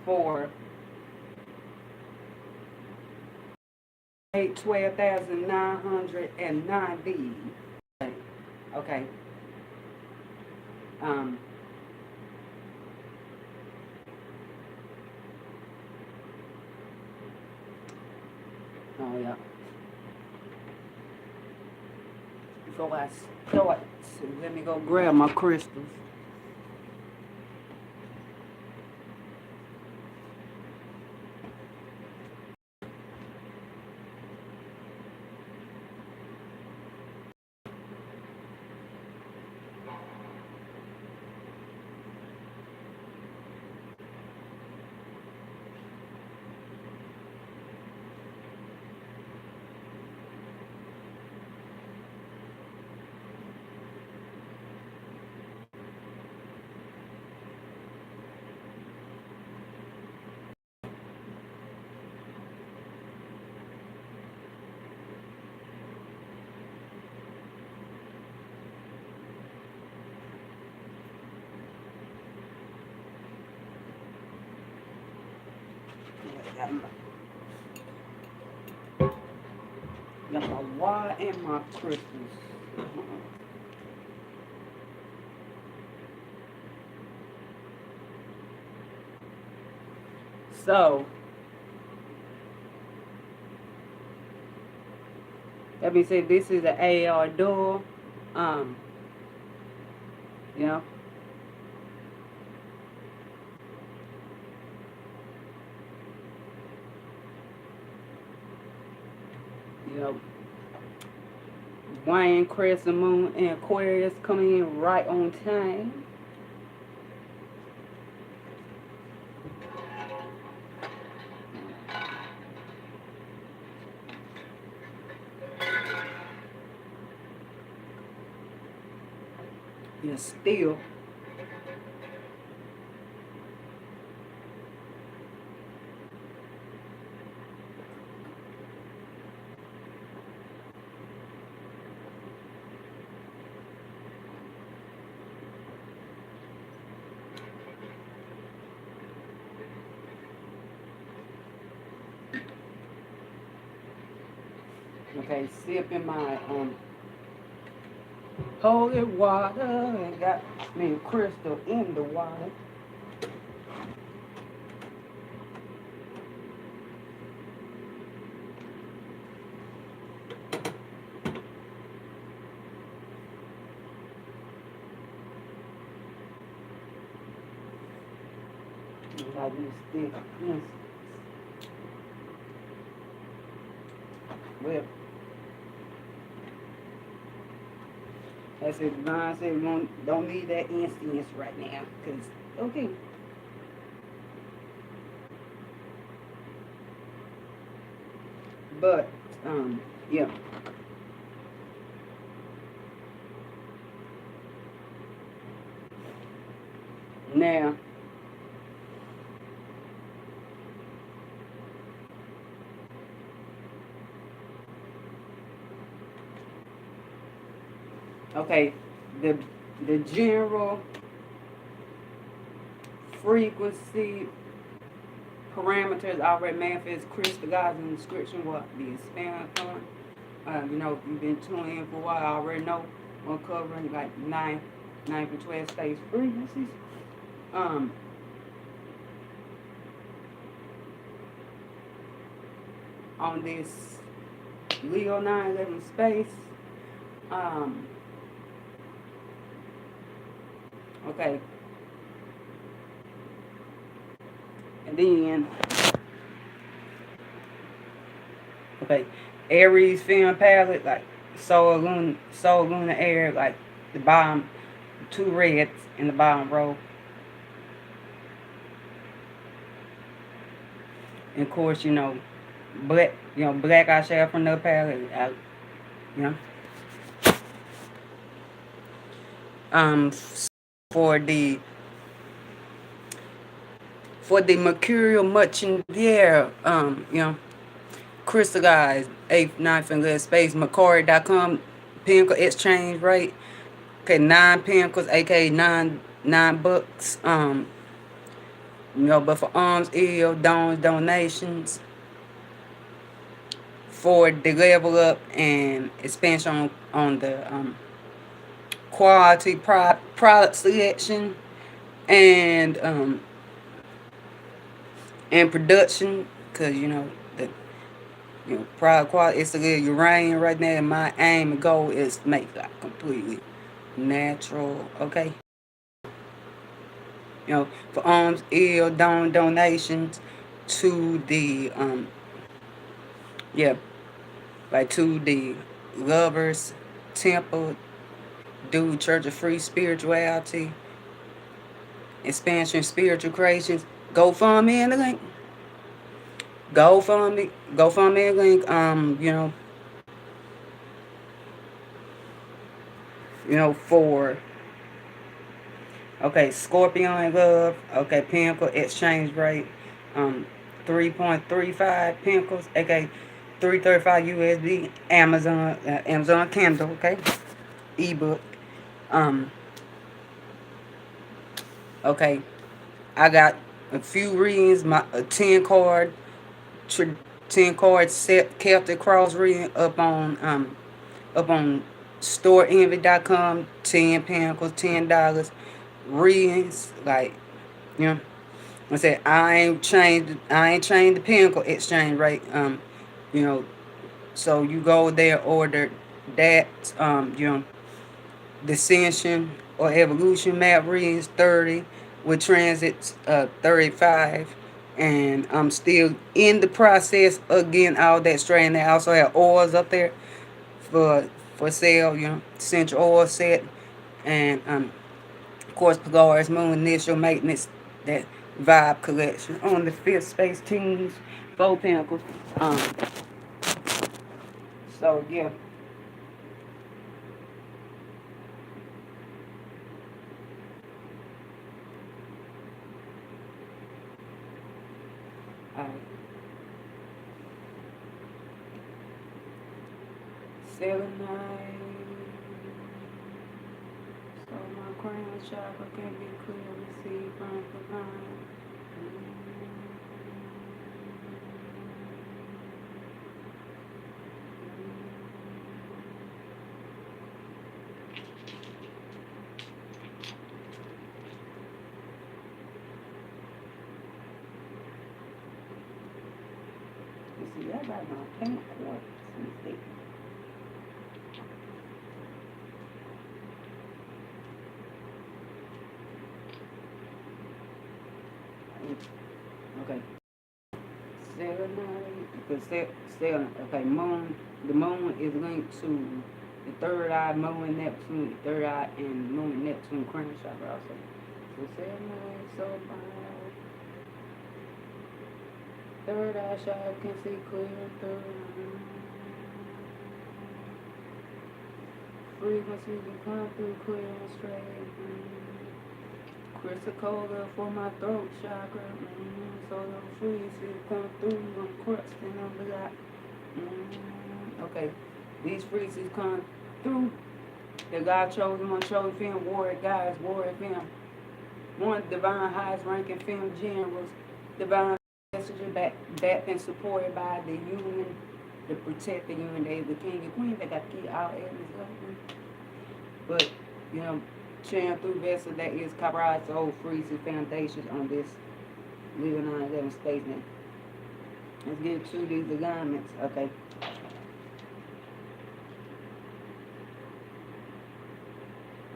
for 12,990. Okay. Oh yeah. Before I start, let me go grab my crystals. Got my wire and my crystals. So, let me say this is the AAR Dual. You know. You know, Wayne, Crescent Moon, and Aquarius coming in right on time. Yeah, still. Okay, sipping my holy water and got me a crystal in the water. I use stick. Yes. Well, that's it. Ron said we don't need that instance right now. Cause okay. But yeah. Now okay, the general frequency parameters already manifest crystallizing inscription what the expand on. You know, if you've been tuning in for a while, I already know I'm covering like 9 to 12 stage frequencies. On this Leo 911 space. Okay. And then, okay, Aries, Femme palette, like Soul, Luna, Air, like the bottom, 2 reds in the bottom row. And of course, you know, black eyeshadow from the palette, you know. For the Mercurial much in the air, you know, crystallized 8th, 9th, and 11th space, Macquarie.com, Pentacle exchange rate. Okay, 9 Pentacles, aka 9 bucks. You know, but for alms, ill, donations, for the level up and expansion on the quality product selection and production, because the product quality, it's a little uranium right now, and my aim and goal is to make that completely natural. Okay, for alms, ill, donations to the yeah, like to the lovers temple, do church of free spirituality, expansion, spiritual creations. GoFundMe in the link. GoFundMe link. For Scorpion love. Okay, Pentacle exchange rate. 3.35 Pentacles. Okay, 335 USD. Amazon Kindle. Okay, ebook. Okay, I got a few readings. My 10 card set Celtic cross reading up on storeenvy.com. 10 Pentacles, $10 readings. Like, you know, I said I ain't changed the Pentacle exchange rate. So you go there, order that. Dissension or evolution map readings 30 with transits 35, and I'm still in the process of getting all that straightened. I also have oils up there for sale, essential oil set, and of course Polaris Moon initial maintenance, that vibe collection on the fifth space teams, 4 Pentacles. So yeah. Alright. Selenite. So my crown chakra can be clear, receive from divine. You see, I got my pink quartz. Okay. Okay, moon. The moon is linked to the third eye, moon and Neptune, the third eye, and moon and Neptune crown chakra also. So Selenite, so fine. Third eye chakra can see clear. Third eye. Frequency can come through clear and straight. Crystal cola for my throat chakra. So the frequencies come through. I'm crusting on the lot. Okay, these frequencies come through. The God chosen one, chosen film, warrior guys, warrior film. One divine highest ranking film generals, divine messenger backed and supported by the union, the protected union. They the king and queen. They got to keep all elements. But sharing through vessel that is copyright soul freezes foundations on this living on 11 space now. Let's get to these alignments. Okay.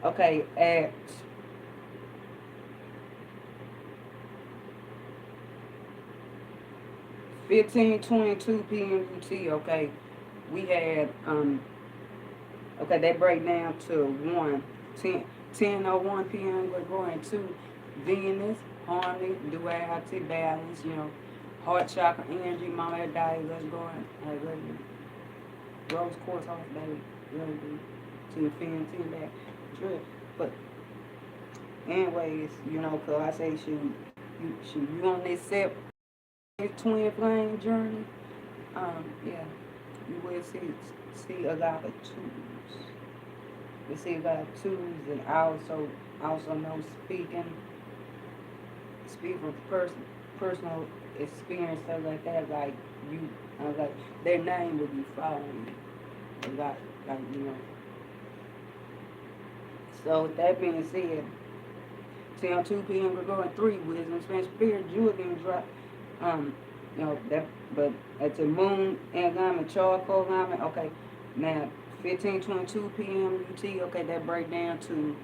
Okay, at 15:22 p.m. UT, okay, we had okay, they break down to 10:01 p.m. Gregorian 2, Venus, harmony, duality, balance, heart chakra, energy, mama daddy, let's go and rose quartz off baby, to the fin, 10 back, drip. But anyways, cause I say you on this set twin flame journey, yeah, you will see a lot of twos. You see a lot of twos, and also know speak from personal experience, stuff like that. Like you, like their name would be following you, like you know. So with that being said, see on 2 p.m. we're going 3 wisdom, spend spirit, jewel getting dropped. You know that, but at the moon and alignment, charcoal alignment. Okay, now 15:22 p.m. UT. Okay, that break down to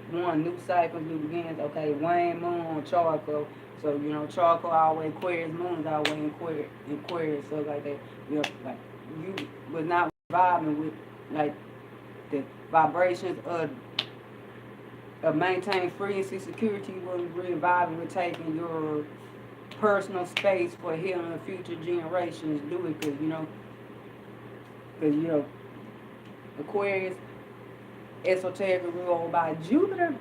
1 new cycles, new begins. Okay, wane moon on charcoal. So you know charcoal always Aquarius, moon is always Aquarius, so like that. You know, like you was not vibing with like the vibrations of maintaining frequency security. You wasn't really vibing with taking your personal space for healing the future generations. Do it because you know Aquarius esoteric ruled by Jupiter,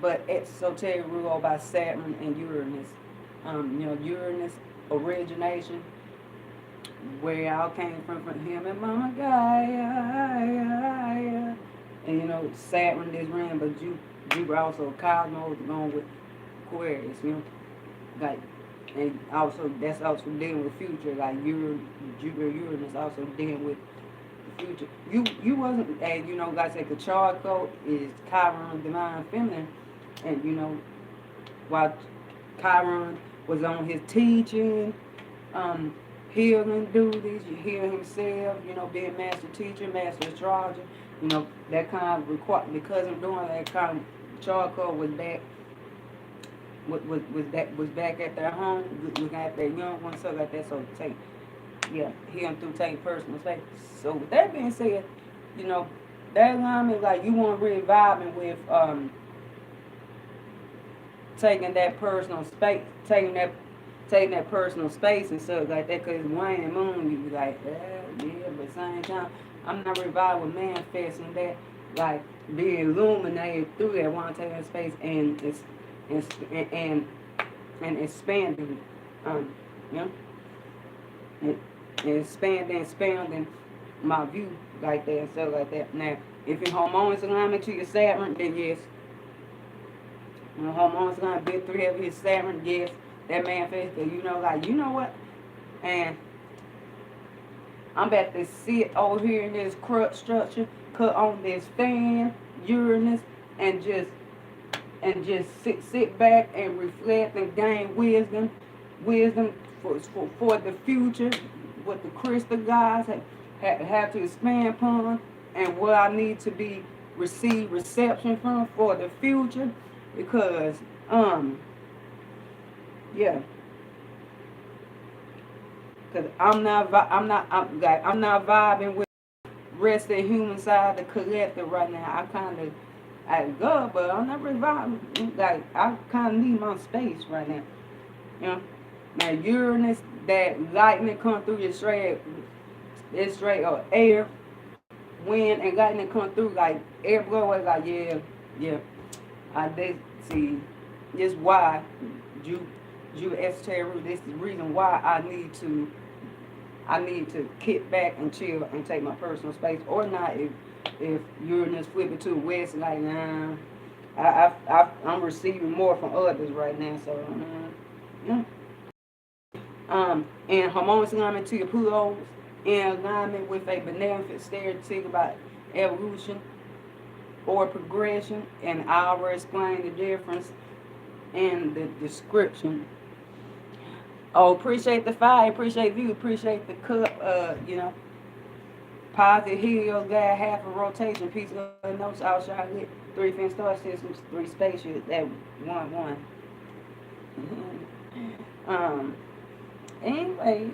but esoteric ruled by Saturn and Uranus. You know Uranus origination, where y'all came from him and Mama Gaia, and you know Saturn is ran, but Jupiter also cosmos going with Aquarius. You know, like. And also, that's also dealing with future, like Jupiter, Uranus also dealing with the future. You wasn't, and you know, like I said, the charcoal is Chiron, divine feminine, and you know, while Chiron was on his teaching, healing duties, you hear himself, you know, being master teacher, master astrologer, you know, that kind of because of doing that kind of charcoal was back. Was back at their home, looking at their young ones, stuff like that. So healing through taking personal space. So with that being said, you know, that alignment, like you want to really vibing with taking that personal space, taking that personal space and stuff like that. Cause Wayne and Moon, you be like, yeah, but at the same time, I'm not really vibing with manifesting that, like being illuminated through that one taking space and it's. And expanding, you know, and expanding my view like that and stuff like that. Now, if your hormones alignment to your Saturn, then yes. When hormones alignment big 3 of his Saturn, yes, that manifests. You know, like you know what, and I'm about to sit over here in this crutch structure, cut on this fan, Uranus, and just sit back and reflect and gain wisdom for the future, what the crystal gods have to expand upon, and what I need to receive reception from for the future, because because I'm not vibing with rest of the human side, the collective right now. I go, but I'm not really vibing. Like I kind of need my space right now. You know, now Uranus, that lightning come through your straight or air, wind and lightning come through like air blow away. Like yeah. I did see. This why you esoteric. This is the reason why I need to kick back and chill and take my personal space, or not if Uranus flip it to the west, like nah, I'm receiving more from others right now. So and harmonious alignment to your Pluto in alignment with a benevolent stereotype about evolution or progression, and I will explain the difference in the description. Oh, appreciate the fire, appreciate you, appreciate the cup. You know. Positive heel, guy, half a rotation, piece of notes, outside lit, 3 fin star systems, 3 spaceships, that 1. Anyways,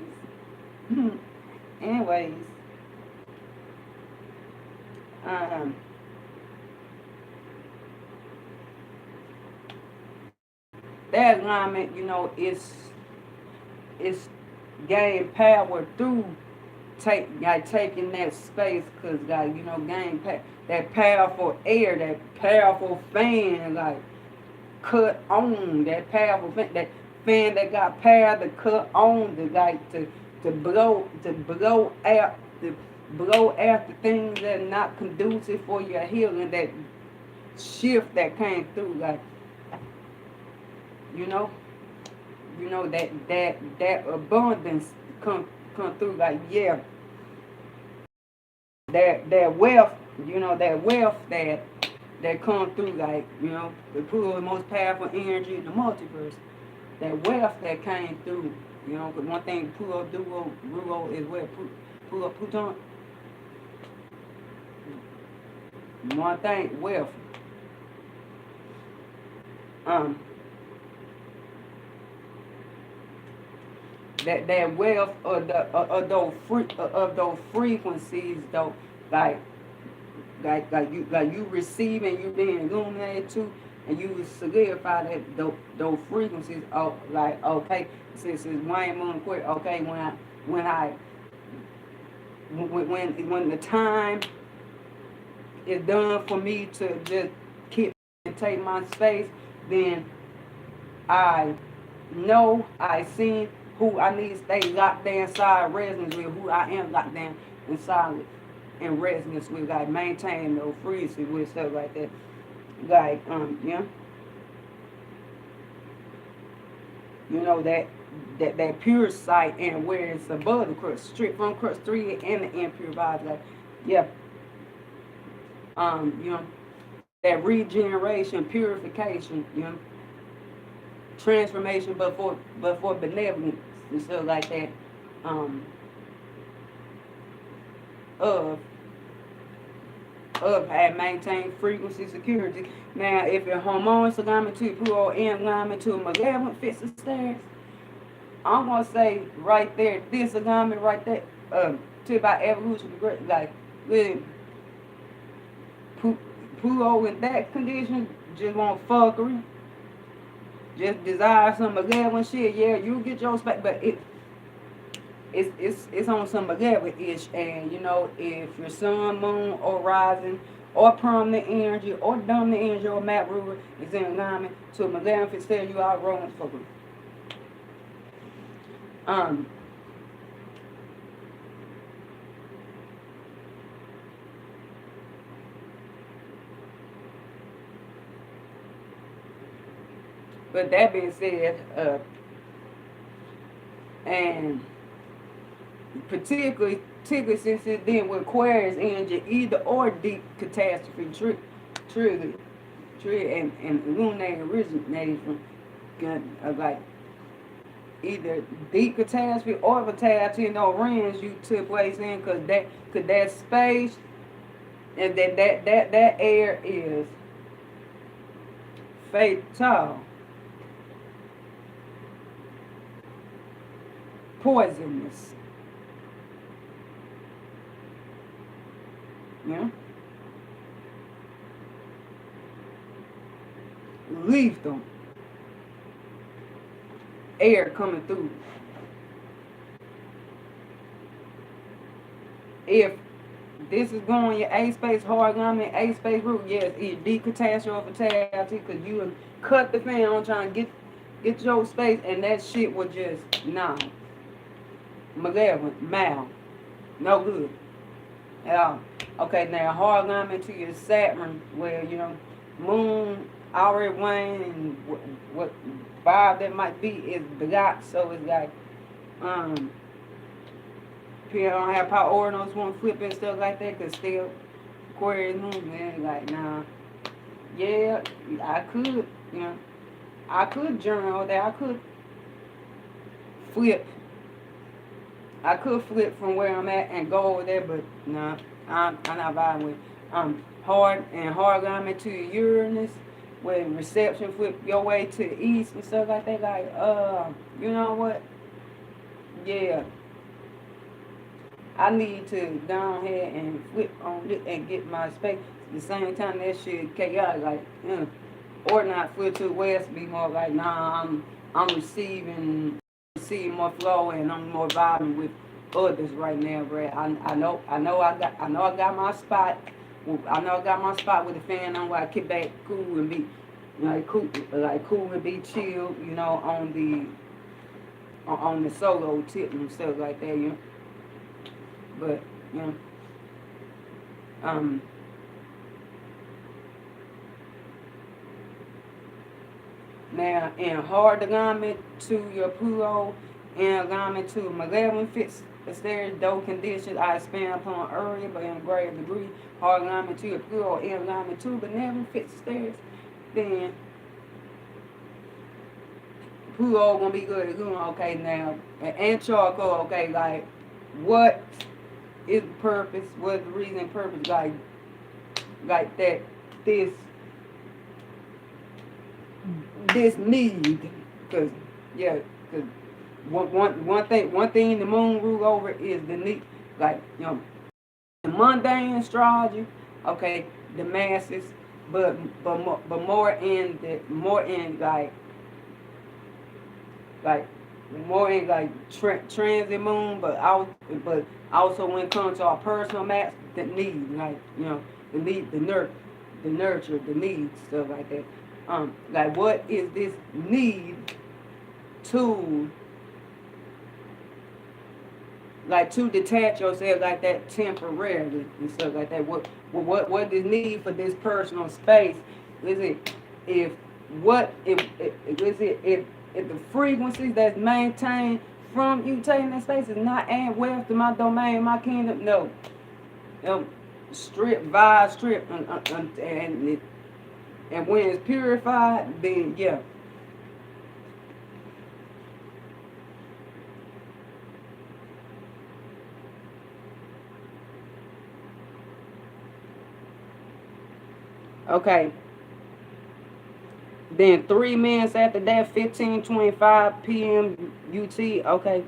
that alignment, you know, is gain power through taking that space, because like you know gain that powerful air, that powerful fan, like cut on that powerful fan, that fan that got power to cut on, to like to blow out the things that are not conducive for your healing, that shift that came through, like you know, you know, that abundance come through, like, yeah, that wealth, you know, that wealth that come through, like, you know, the pool, the most powerful energy in the multiverse, that wealth that came through, you know, because one thing Pluto Duo Ruo is where Pluton, one thing, wealth. Um, that wealth of those frequencies, though, like you receive and you being illuminated too, and you solidify that those frequencies of, like, okay, since it's Wayne Moon quick, okay, when the time is done for me to just keep and take my space, then I know I see who I need to stay locked down inside resonance with, who I am locked down inside with, in resonance with, like maintain no frequency with stuff like that. Like, yeah. You know, that pure sight, and where it's above the crust, straight from crust 3 and the impure vibes, like, yeah. You know, that regeneration, purification, you know, transformation, but for benevolence and stuff like that, of and maintain frequency security. Now, if your hormones alignment to Pluto and alignment to a malevolent fits and stairs, I'm gonna say right there, this alignment right there, to about evolution, like, with Pluto in that condition, just want fuckery, just desire some malevolent shit. Yeah, you get your space, but it's on some malevolent-ish. And you know, if your sun, moon, or rising, or prominent energy, or dominant energy, or map ruler is in alignment to a malevolent, instead you are rolling fuckery. But that being said, and particularly since it then with Aquarius energy, either or deep catastrophe trigger and illuminating originating from, like, either deep catastrophe or catastrophe, no rings you took place in, because that space and that air is fatal, poisonous, you know, lethal air coming through. If this is going your A space hard alignment, A space root, yes, it's deep catastrophe or fatality, because you cut the fan on trying to get your space, and that shit was just malevolent, mal, no good at all. Okay, now hard alignment to your Saturn, where, you know, moon already wane, and what vibe that might be is blocked, so it's like, people don't have power ordinals, want to flip and stuff like that, because still Aquarius moon, man, like, nah, yeah, I could, you know, I could journal that, I could flip from where I'm at and go over there, but nah, I'm not vibing with hard alignment to Uranus, where reception flip your way to the east and stuff like that. Like, you know what? Yeah, I need to go ahead and flip on it and get my space. At the same time, that shit chaotic, like, or not flip to the west, be more like, nah, I'm receiving more flow, and I'm more vibing with others right now, bro. I know I got my spot. I know I got my spot with the fan on, where I kick back cool and be cool and be chill, you know, on the solo tip and stuff like that, you know. But, you know, Now, in hard alignment to your Pluto, in alignment to malevolent fixed stairs, though conditions I expand upon earlier, but in a greater degree, hard alignment to your Pluto, in alignment to benevolent fixed stairs, then Pluto gonna be good at doing okay now. And charcoal, okay, like what is the purpose, what is the reason and purpose, like that this need, because yeah, because one thing the moon rule over is the need, like the mundane astrology, okay, the masses, but more in more in transit moon, but also when it comes to our personal maps, the need, the need, the nurture, the needs, stuff like that. Like what is this need to detach yourself like that temporarily and stuff like that? What is need for this personal space? Is it if the frequencies that's maintained from you taking that space is not adding wealth to my domain, my kingdom? No. Strip, and when it's purified, then yeah. Okay. Then 3 minutes after that, 15:25 p.m. UT. Okay.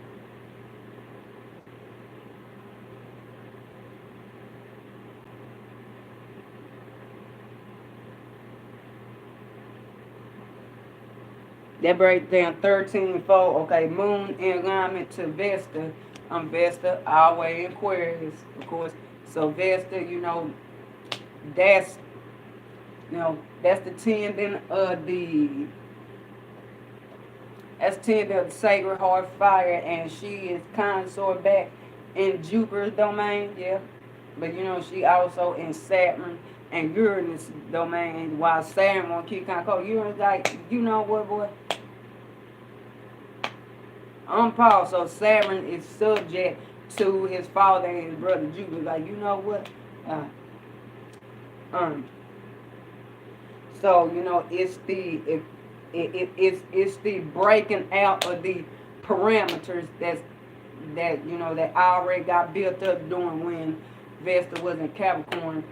That breaks down 13:4. Okay, moon in alignment to Vesta. Vesta, our way Aquarius, of course. So Vesta, that's that's the tendon of the sacred heart fire, and she is kind of sort of back in Jupiter's domain, yeah. But she also in Saturn and Uranus domain, while Saturn won't keep kind of cold. Uranus like, you know what, boy? Paul, so Saturn is subject to his father and his brother Jupiter. Like, you know what? So it's the breaking out of the parameters that I already got built up during when Vesta was in Capricorn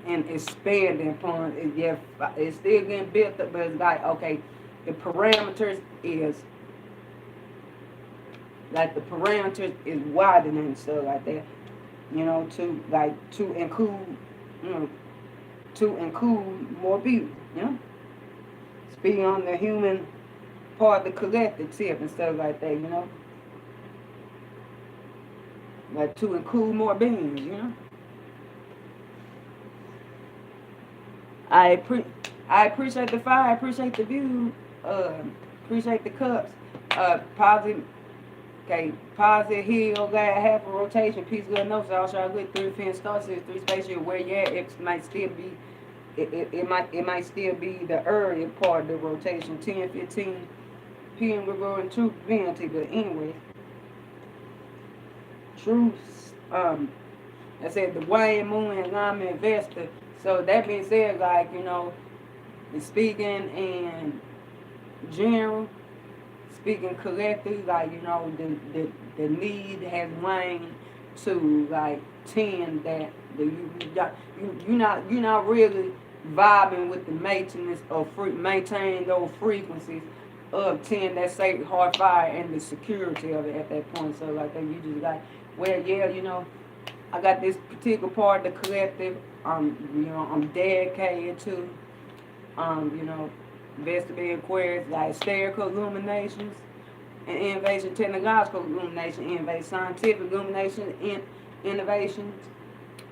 and expanding upon it. Yeah, it's still getting built up, but it's like, okay, the parameters is widening and stuff like that. To include more people, Speaking on the human part, the collective tip and stuff like that, Like to include more beings, I appreciate the fire, I appreciate the view, appreciate the cups, positive. Okay, positive heel, got half a rotation, piece good notes. I'll try to get 3 pin stars, 3 spaceship where you're at. It might still be, it might still be the earlier part of the rotation. 10:15 p.m. we're going to divinity, but anyway, truth. I said the Wayne Moon and I'm an investor. So that being said, like speaking in general. Speaking collectively, like the need has waned to like tend that you're not really vibing with the maintenance of maintain those frequencies of 10 that sacred heart fire and the security of it at that point. So like that you just like, well, yeah, I got this particular part of the collective I'm dedicated to, Vesta Aquarius, like spherical illuminations and innovation, technological illumination, innovation, scientific illumination, innovations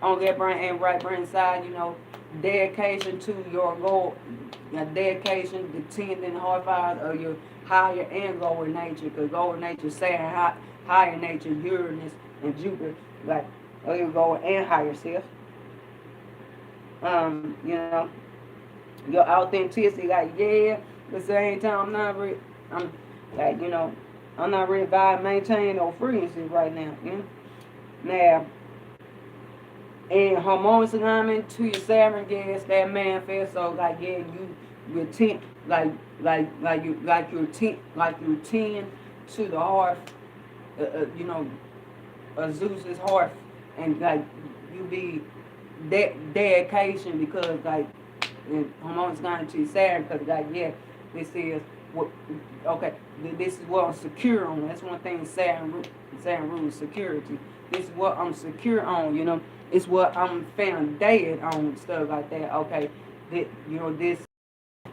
on that brain and right brain side, dedication to your goal, dedication to tending the hard fires of your higher and lower nature, because lower nature Saturn, higher nature Uranus and Jupiter, like your lower and higher self. Your authenticity, like, yeah, At the same time, I'm like, I'm not really vibing, maintaining no frequency right now, Now, in harmonious alignment to your Saturn gas, that manifest, so like, yeah, you tend, you tend to the hearth, Zeus's hearth, and like, you be dedication because like, hormones gone into Saturn because like, yeah, this is what, okay, this is what I'm secure on. That's one thing Saturn rules, security. This is what I'm secure on, it's what I'm founded on, stuff like that. Okay, this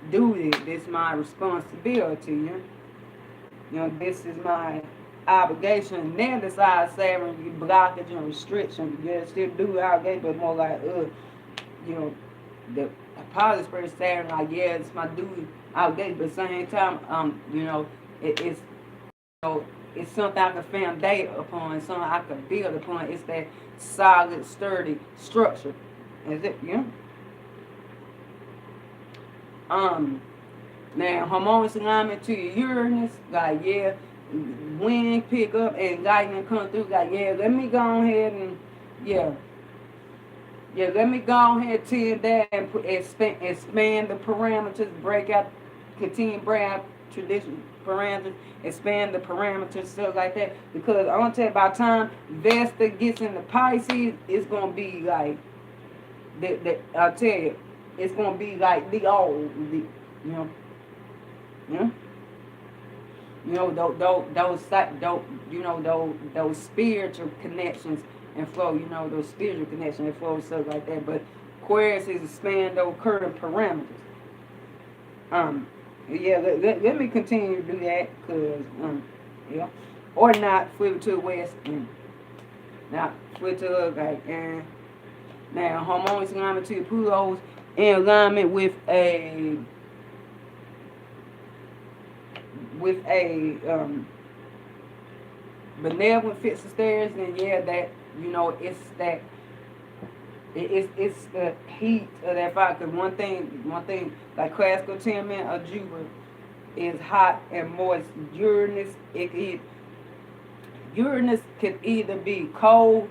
duty, this my responsibility, this is my obligation. And then decide Saturn blockage and restriction. Yeah, still do obligation, but more like you know, the positive spirit Saturn, like, yeah, it's my duty obligation, but at the same time, it's it's something I can foundate upon, something I can build upon. It's that solid, sturdy structure. Is it? Now, harmonious alignment to your Uranus, like, yeah, wind pick up and lightning come through, like, yeah, let me go ahead and, let me go ahead to that and expand the parameters, break out, continue to break out traditional parameters, expand the parameters, stuff like that. Because I'm gonna tell you, by the time Vesta gets into Pisces, it's gonna be like I'll tell you, it's gonna be like the old, those spiritual connections and flow, those spiritual connections and flow, stuff like that. But Aquarius is expand those current parameters. Let me continue to do that, because, or not, flip it to the west, and now flip to the right, and now harmonious alignment to the Pluto's in alignment with a benevolent fixed stairs, then yeah, that, it's that it's the heat of that fire. Cause one thing like classical temperament of Jupiter is hot and moist. Uranus can either be cold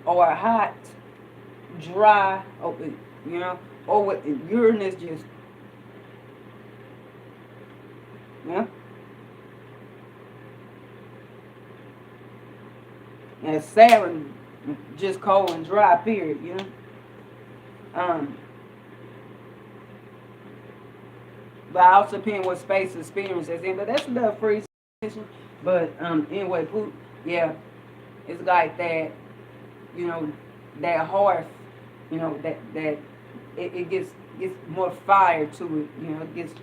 or hot, dry, or with Uranus just, and Saturn just cold and dry, period, But I also depend what space experience is in. But that's a little free session. But anyway, it's like that, that hearth, that it gets more fire to it, it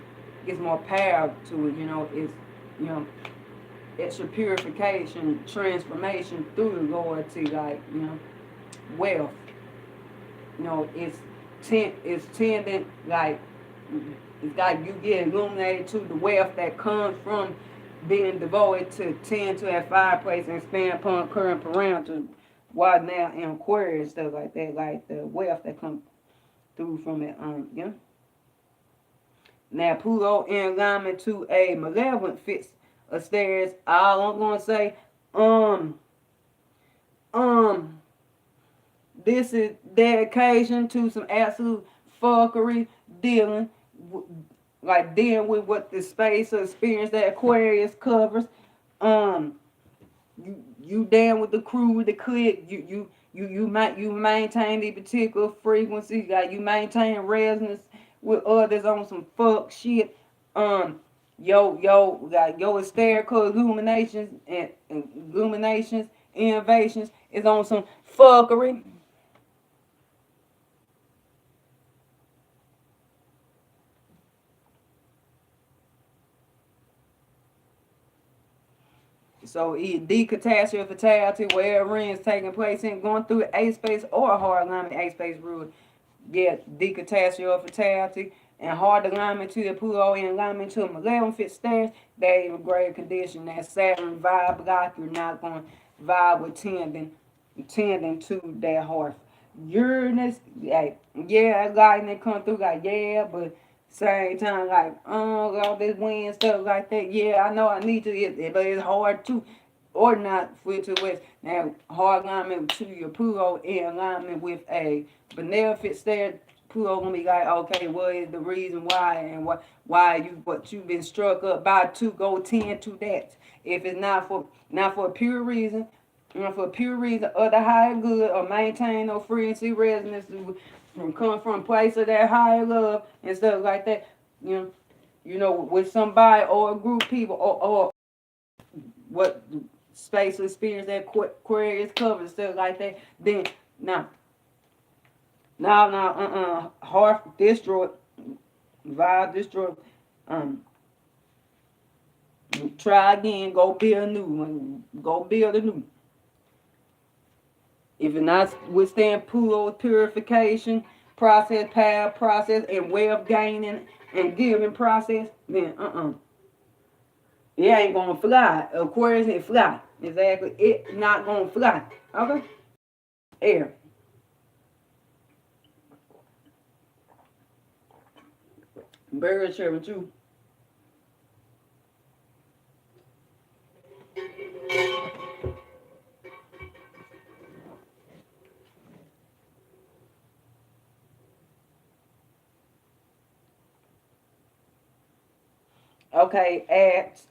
gets more power to it, it's extra purification, transformation through the Lord to, like, wealth. It's tending, like, it's like you get illuminated to the wealth that comes from being devoted to tend to that fireplace and expand upon current parameters, while now in Aquarius, stuff like that, like the wealth that comes through from it, Now Pluto in alignment to a malevolent fixed stairs. All I'm gonna say, this is dedication to some absolute fuckery, dealing with what the space or experience that Aquarius covers. You down with the crew, with the clique. You maintain the particular frequency. Like, you maintain resonance with others on some fuck shit. Your hysterical illuminations and innovations is on some fuckery. So either decatastrophe, fatality, wherever is taking place and going through A space or hard alignment, A space rule. Yeah, decatastrophe or fatality, and hard alignment to the Pluto in alignment to a malevolent fit stance, they in grave condition. That Saturn vibe block, you're not going to vibe with tending to that hearth. Uranus, like, lightning come through, like, yeah, but Same time, like, all this wind stuff like that. Yeah, I know I need to get but it's hard to, or not for it to west. Now, hard alignment to your Pluto in alignment with a beneficent stare. Pluto gonna be like, okay, what is the reason why, and why what you've been struck up by to go tend to that. If it's not for a pure reason, for a pure reason of the higher good or maintain no frequency resonance from coming from a place of that higher love and stuff like that, with somebody or a group of people or what space experience that Aquarius covers stuff like that, then heart destroyed, vibe destroyed. Try again, go build a new one, go build a new. If it not withstand Pluto's purification process, path process, and way of gaining and giving process, then it ain't gonna fly. Aquarius ain't fly. Exactly. It not gonna fly. Okay? Air. Very sure with you. Okay, at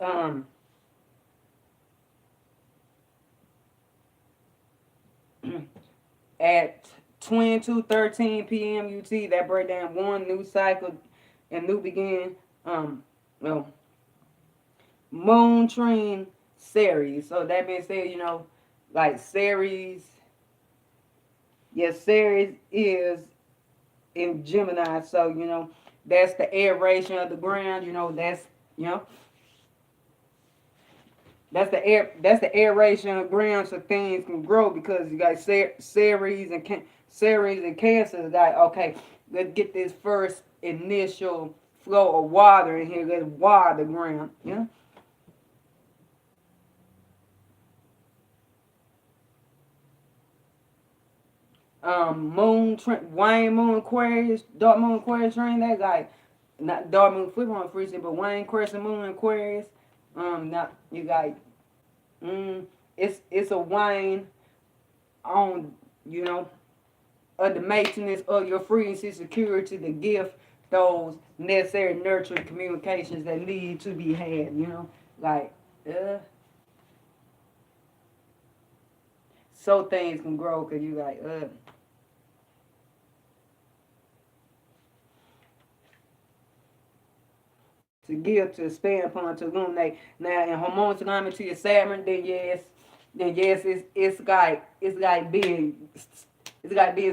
22:13 p.m. UT, that break down one new cycle and new begin. Well, Moon Trine series. So that being said, like series. Yes, series is in Gemini. So that's the aeration of the ground. That's the aeration of ground so things can grow because you got Ceres and Cancer. Like, okay, let's get this first initial flow of water in here. Let's water the ground. Wayne Moon Aquarius, Dark Moon Aquarius train, that guy, not Dark Moon Flip on Freezing, but Wayne Crescent Moon Aquarius. Not you got, it's a Wayne on, of the maintenance of your frequency security to give those necessary nurturing communications that need to be had, like, so things can grow because you like, to give, to expand upon, to illuminate. Now in harmonious alignment to your Saturn, then yes, it's like being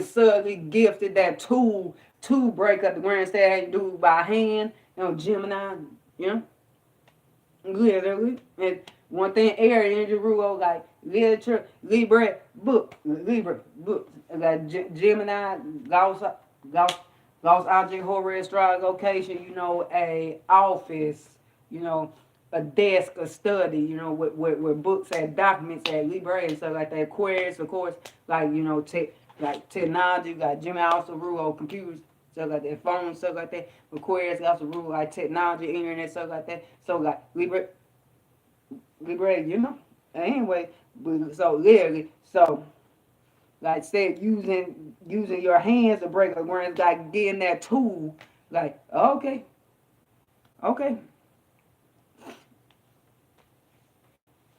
subtly gifted that tool to break up the ground instead of having to do it by hand. Gemini, literally. And one thing, Aries in Jeruo, like literature, Libra, book, like Gemini, Lost object, Horary, astrology, location, a office, a desk, a study, where books and documents at Libra and stuff like that. Aquarius, of course, like, like technology, like Gemini also rule computers, stuff like that, phones, stuff like that. Aquarius also rule like technology, internet, stuff like that. So like Libra, Anyway, so literally, so like said, using your hands to break a ground, like getting that tool, like okay,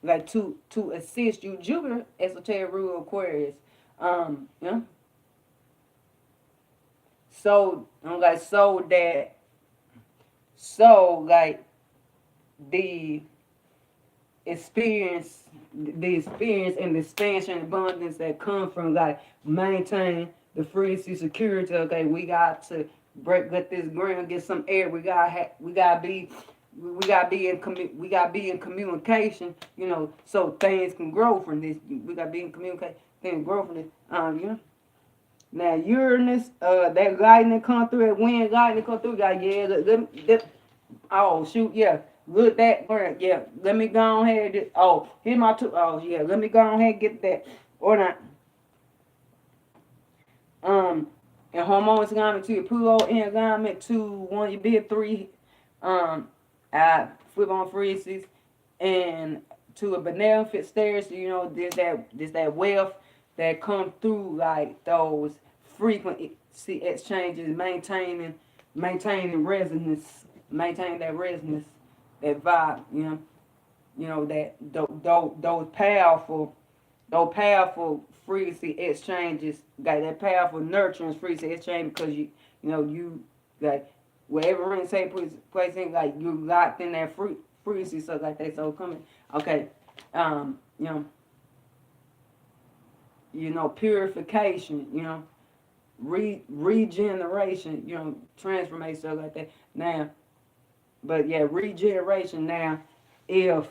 like to assist you, Jupiter, esoteric rule Aquarius, so I'm like like the experience and the expansion and abundance that come from like maintain the frequency security. Okay, we got to let this ground get some air. We gotta be in communication. So things can grow from this. We gotta be in communication. Things grow from this. Now Uranus, that lightning come through, that wind lightning come through. Oh shoot, yeah. Look that burn. Yeah, let me go ahead. Here's my two. Oh yeah, let me go ahead and get that. Or not. and harmonious alignment to your Pluto in alignment to one of your big three I flip on frequencies and to a beneficent stairs, you know, there's that wealth that comes through like those frequency exchanges, maintaining resonance, maintaining that resonance, that vibe, you know that those powerful frequency exchanges, got that powerful nurturing frequency exchange because you know you like wherever ring take place in, like you locked in that frequency, so like that. So coming, okay, purification, regeneration, transformation, stuff like that. Now, but yeah, regeneration now, if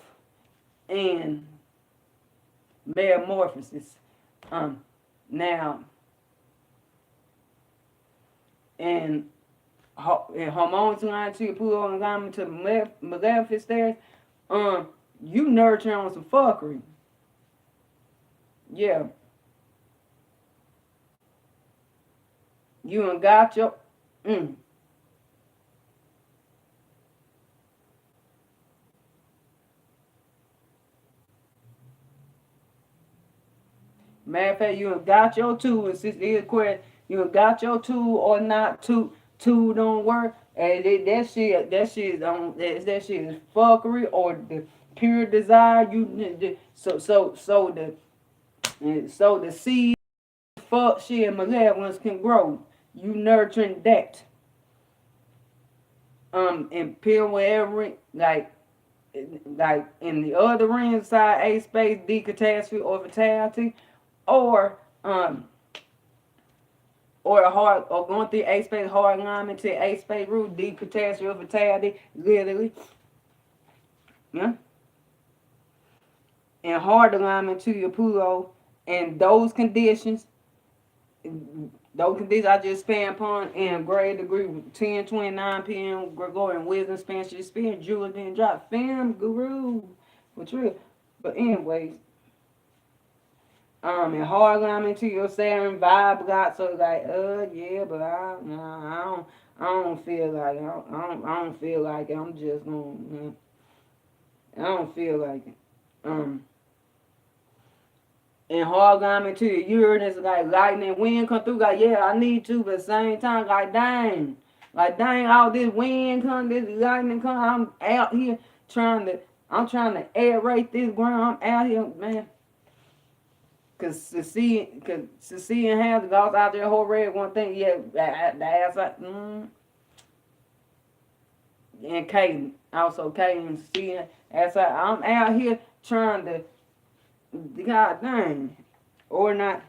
and metamorphosis, now, and hormones line to your Pluto and alignment to the maleficent stairs, you nurture on some fuckery. Yeah. You done got your matter of fact, you done got your tool, and since the question, you done got your tool or not tool don't work, and that shit is fuckery or the pure desire. So the seed fuck shit and malevolence can grow. You nurturing that. And peel wherever like in the other ring side, A space, D catastrophe or fatality, or a hard or going through A space hard alignment to A space root, D catastrophe or fatality, literally. Yeah. And hard alignment to your Pluto, and those conditions I just span upon in grade degree 10:29 p.m. Gregorian wisdom expansion experience jewel then drop Femme guru for real. But anyways, and hard alignment to your Saturn vibe got so like yeah, but I don't feel like I don't feel like it. I'm just gonna I don't feel like it. And hard alignment to your Uranus, like lightning, wind come through, like yeah, I need to, but at the same time, like dang, all this wind come, this lightning come, I'm out here trying to aerate this ground. I'm out here, man. Cause Cecilia has the gods out there, Horary, one thing, yeah, the ass like, and Caden, also Caden, Cecilia, as I'm out here trying to, God dang, or not.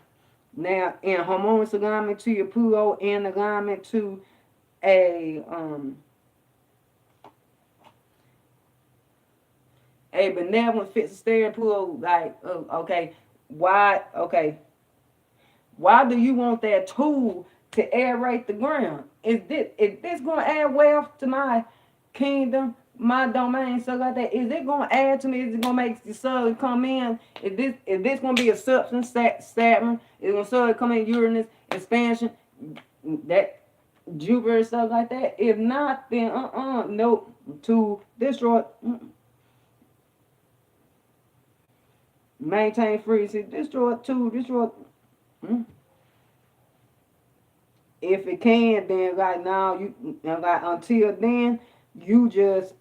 Now, in harmonious alignment to your Pluto, in alignment to a benevolent fixed stereo Pluto, like okay, why do you want that tool to aerate the ground? Is this gonna add wealth to my kingdom, my domain, stuff like that? Is it gonna add to me? Is it gonna make the sun come in? Is this gonna be a substance, Saturn? Is it gonna sun come in, Uranus, expansion, that Jupiter, stuff like that? If not, then nope. To destroy, maintain frequency, destroy. If it can, then like now you like until then you just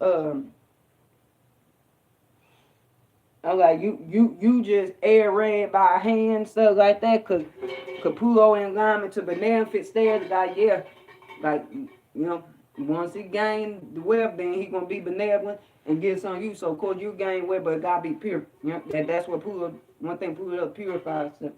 like you just air raid by hand, stuff like that, cause Pluto in alignment to beneficent stairs, like yeah, like once he gain the wealth, then he gonna be benevolent and get some you. So of course you gain wealth, but it gotta be pure. That's what Pluto. One thing Pluto purifies. So.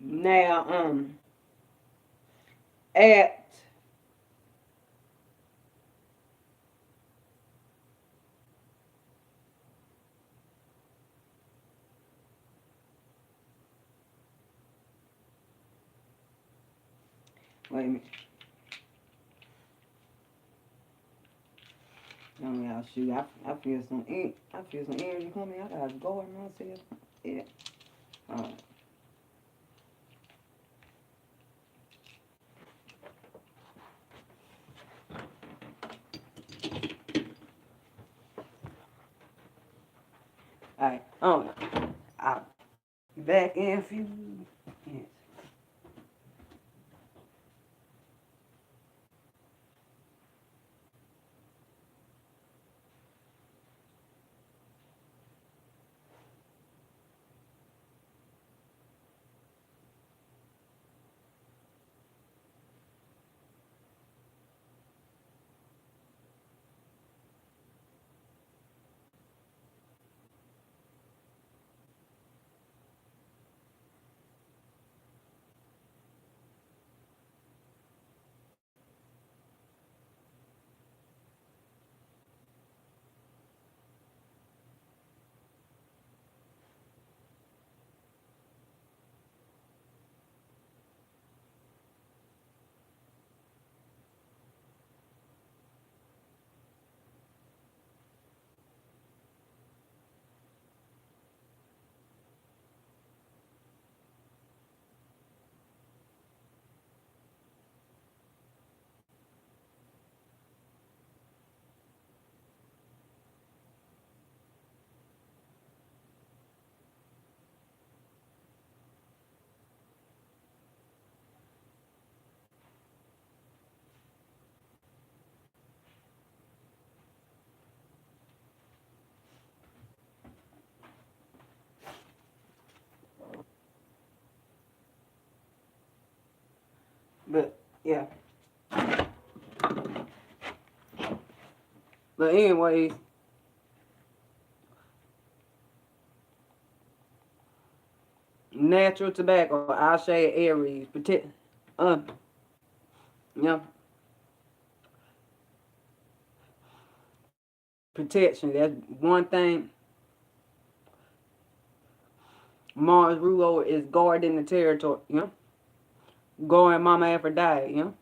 Now, Wait a minute. Oh yeah, shoot. I feel some energy coming. I gotta go in myself. Yeah. Alright. Alright. I'll be back in a few minutes. But yeah. But anyways, natural tobacco, I say Aries, protect, you know, protection. That's one thing. Mars ruler is guarding the territory, you know, guarding Mama Aphrodite, you know.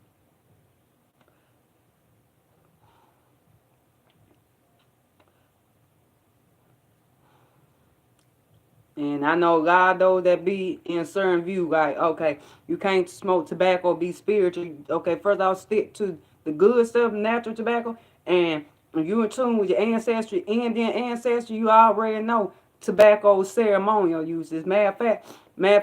And I know a lot of those that be in certain view, like, okay, you can't smoke tobacco, be spiritual. Okay, first I'll stick to the good stuff, natural tobacco, and when you in tune with your ancestry, Indian ancestry, you already know tobacco ceremonial uses. Matter of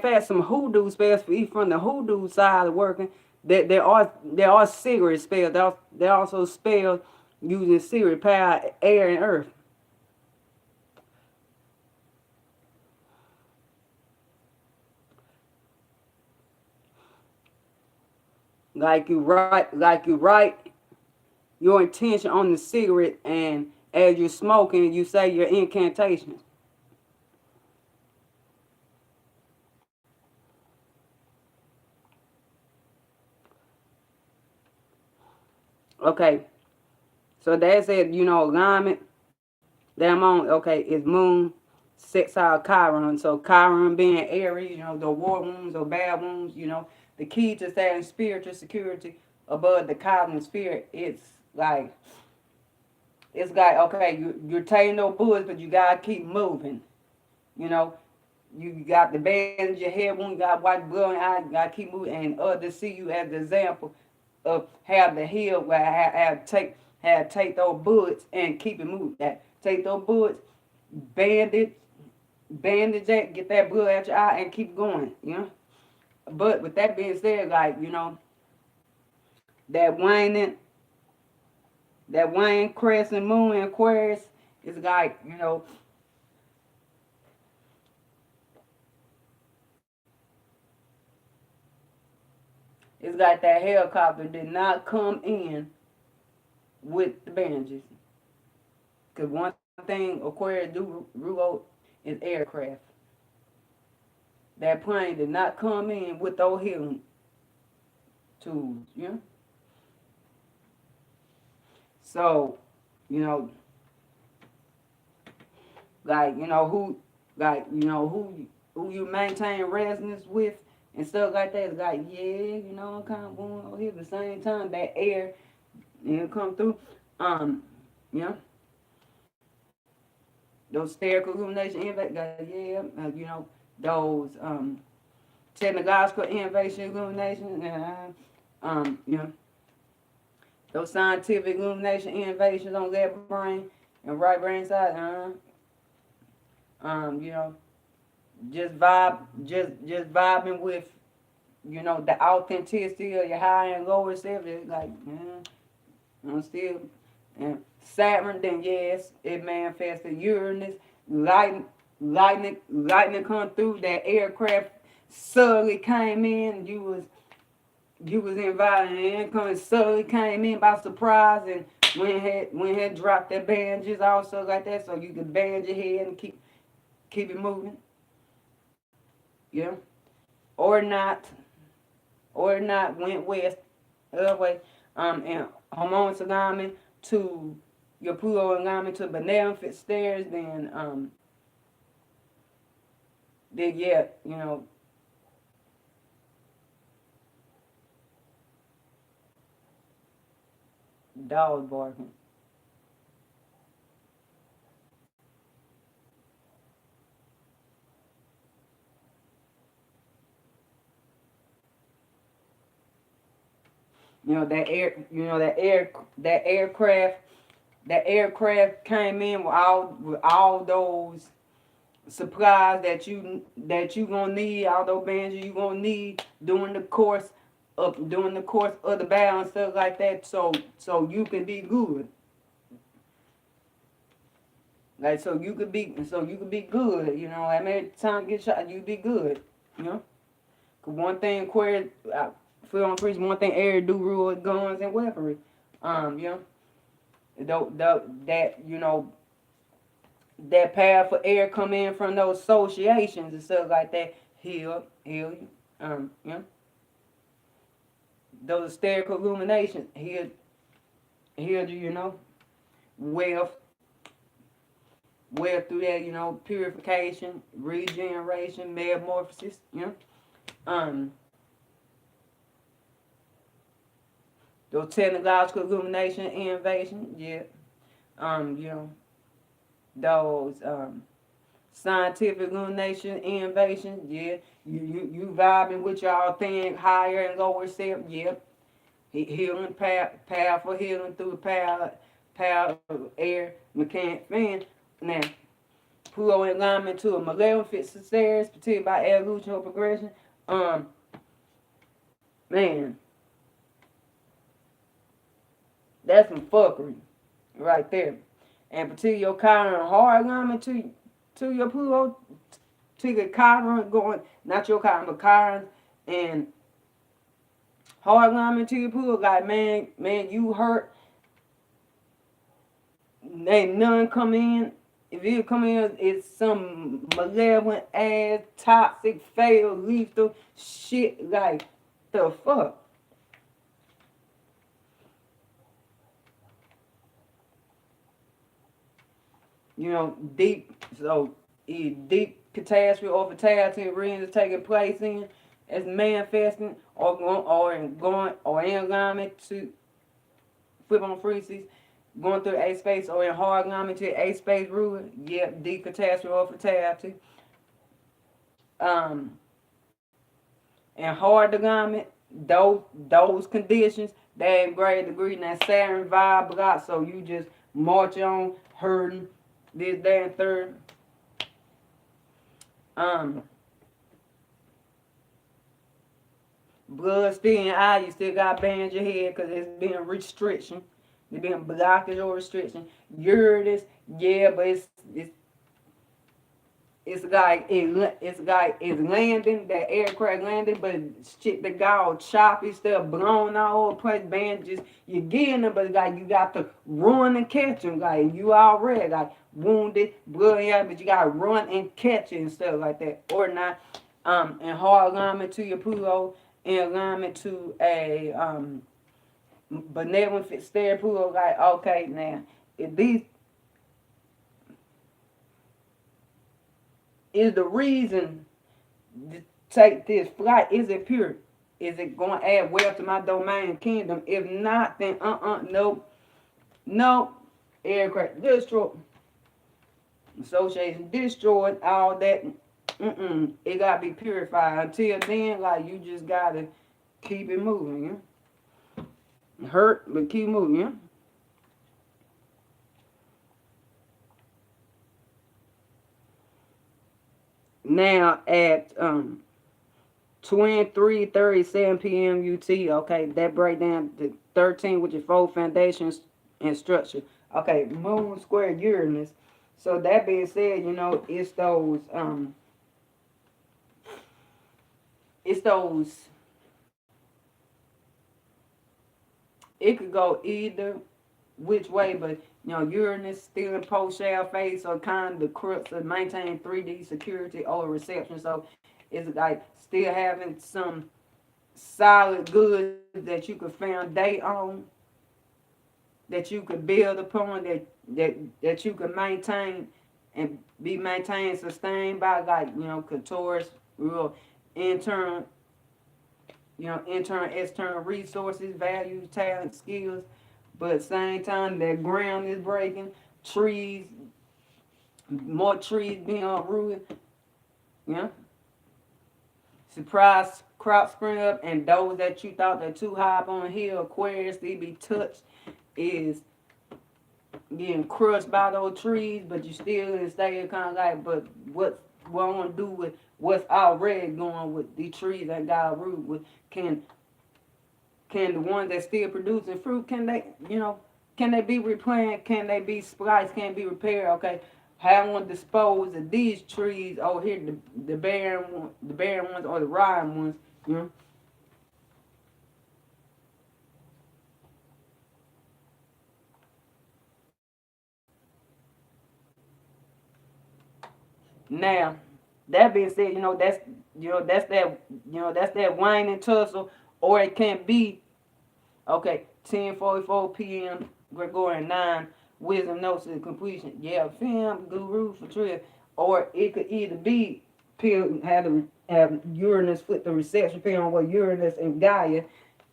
fact, some hoodoo spells for you from the hoodoo side of working. There are cigarette spells. There are also spells using cigarette power, air, and earth. Like you write your intention on the cigarette, and as you're smoking, you say your incantations. Okay, so that's it. Alignment that I'm on. Okay, is Moon sextile Chiron. So Chiron being Aries, the war wounds or bad wounds. The key to staying spiritual security above the cosmic sphere. Like it's like okay, you're taking no bullets, but you gotta keep moving. You know, you got the bandage your head wound, you got white blood in your eye, you gotta keep moving, and others see you as the example of how to heal, where I have take those bullets and keep it moving. That take those bullets, bandage, bandage that, get that blood out your eye, and keep going. But with that being said, like that waning, that wane crescent moon in Aquarius is like it's like that helicopter did not come in with the bandages. Because one thing Aquarius do rule is aircraft. That plane did not come in with those healing tools. So, you know, like, who you maintain resonance with and stuff like that. It's like, yeah, you know, I'm kind of going over here. At the same time, that air, come through. You know, those spherical illumination invasion, yeah, you know, those technological innovation illumination, you know, those scientific illumination innovations on left brain and right brain side, you know, just vibing with, you know, the authenticity of your higher and lower self. It's like, I'm still, and Saturn, then yes, it manifested Uranus, lightning come through. That aircraft suddenly came in. You was invited in, coming suddenly came in by surprise, and went ahead dropped that bandages also like that, so you could band your head and keep it moving. Yeah, or not, went west, other way. And harmonious alignment to your Pluto alignment to beneficent stairs, then yeah, you know, dog barking. You know that air, you know that aircraft came in with all those supplies that you gonna need, all those bands you gonna need during the course of the battle and stuff like that. So you can be good. Like so you could be good. You know, I mean, time to get shot, you be good. You know, 'cause one thing Aquarius, feel on freeze. One thing Aries do rule is guns and weaponry. You know, that you know that path for air come in from those associations and stuff like that. Heal you. You know, those hysterical illuminations. Heal you. You know, wealth. Through that, you know, purification, regeneration, metamorphosis. You know, those technological illumination, innovation. Yeah. You know, those scientific illumination, innovation, yeah. You vibing with your authentic higher and lower self, yep. Healing, powerful healing through the power of air, mechanic, fan. Now, Pluto in alignment to a maleficent Ceres, particularly by evolution or progression. Man, that's some fuckery right there. And particularly your Chiron hard alignment to your Pluto, to your Chiron going, not your Chiron, but Chiron and hard alignment to your Pluto, like man, you hurt. Ain't none come in. If you come in, it's some malevolent ass, toxic, fatal, lethal shit. Like the fuck. You know, deep catastrophe or fatality rings is taking place in as manifesting or in alignment to flip on frequencies, going through a space or in hard alignment to a space ruler. Yep, deep catastrophe or fatality. Um, and hard alignment, those conditions, they in great degree. Now Saturn vibe block, so you just march on, hurting, this, that, and third. Blood still in eye, you still got to band your head because it's been restriction. It's been blockage or restriction. Uranus, yeah, but it's landing, that aircraft landing, but shit that got all choppy, stuff blown all over the place, bandages, you getting them, but like you got to run and catch them, like you already like wounded, blood, yeah, but you gotta run and catch it and stuff like that, or not. And hard alignment to your Pluto, in alignment to a benevolent stare Pluto, like okay, now if these is the reason take this flight. Is it pure? Is it going to add wealth to my domain and kingdom? If not, then nope. Nope. Aircraft destroyed. Association destroyed. All that. It got to be purified. Until then, like, you just got to keep it moving. Yeah? Hurt, but keep moving. Yeah? Now at 23:37 p.m. UT. Okay, that break down to 13 with your four foundations and structure. Okay, Moon square Uranus. So that being said, you know, it's those it could go either which way, but you know, Uranus still in post shell phase, so kind of the crux of maintaining 3D security or reception. So it's like still having some solid goods that you could foundate on, that you could build upon, that you could maintain and be maintained, sustained by, like, you know, Taurus, real internal, you know, internal, external resources, values, talent, skills. But at the same time, that ground is breaking, trees, more trees being uprooted, you know. Surprise crops spring up, and those that you thought that too high up on the hill, Aquarius, they be touched, is getting crushed by those trees, but you still stay kind of like, but what I want to do with what's already going with these trees that got root with, can the ones that still producing fruit, can they, you know, can they be replanted? Can they be spliced? Can they be repaired? Okay, how I want to dispose of these trees over here, the barren ones or the rotten ones, you know. Now, that being said, you know, that's that whine and tussle, or it can be, okay, 10:44 p.m. Gregorian 9, wisdom notes to completion. Yeah, Femme, guru for trip. Or it could either be have Uranus flip the reception, depending on what Uranus and Gaia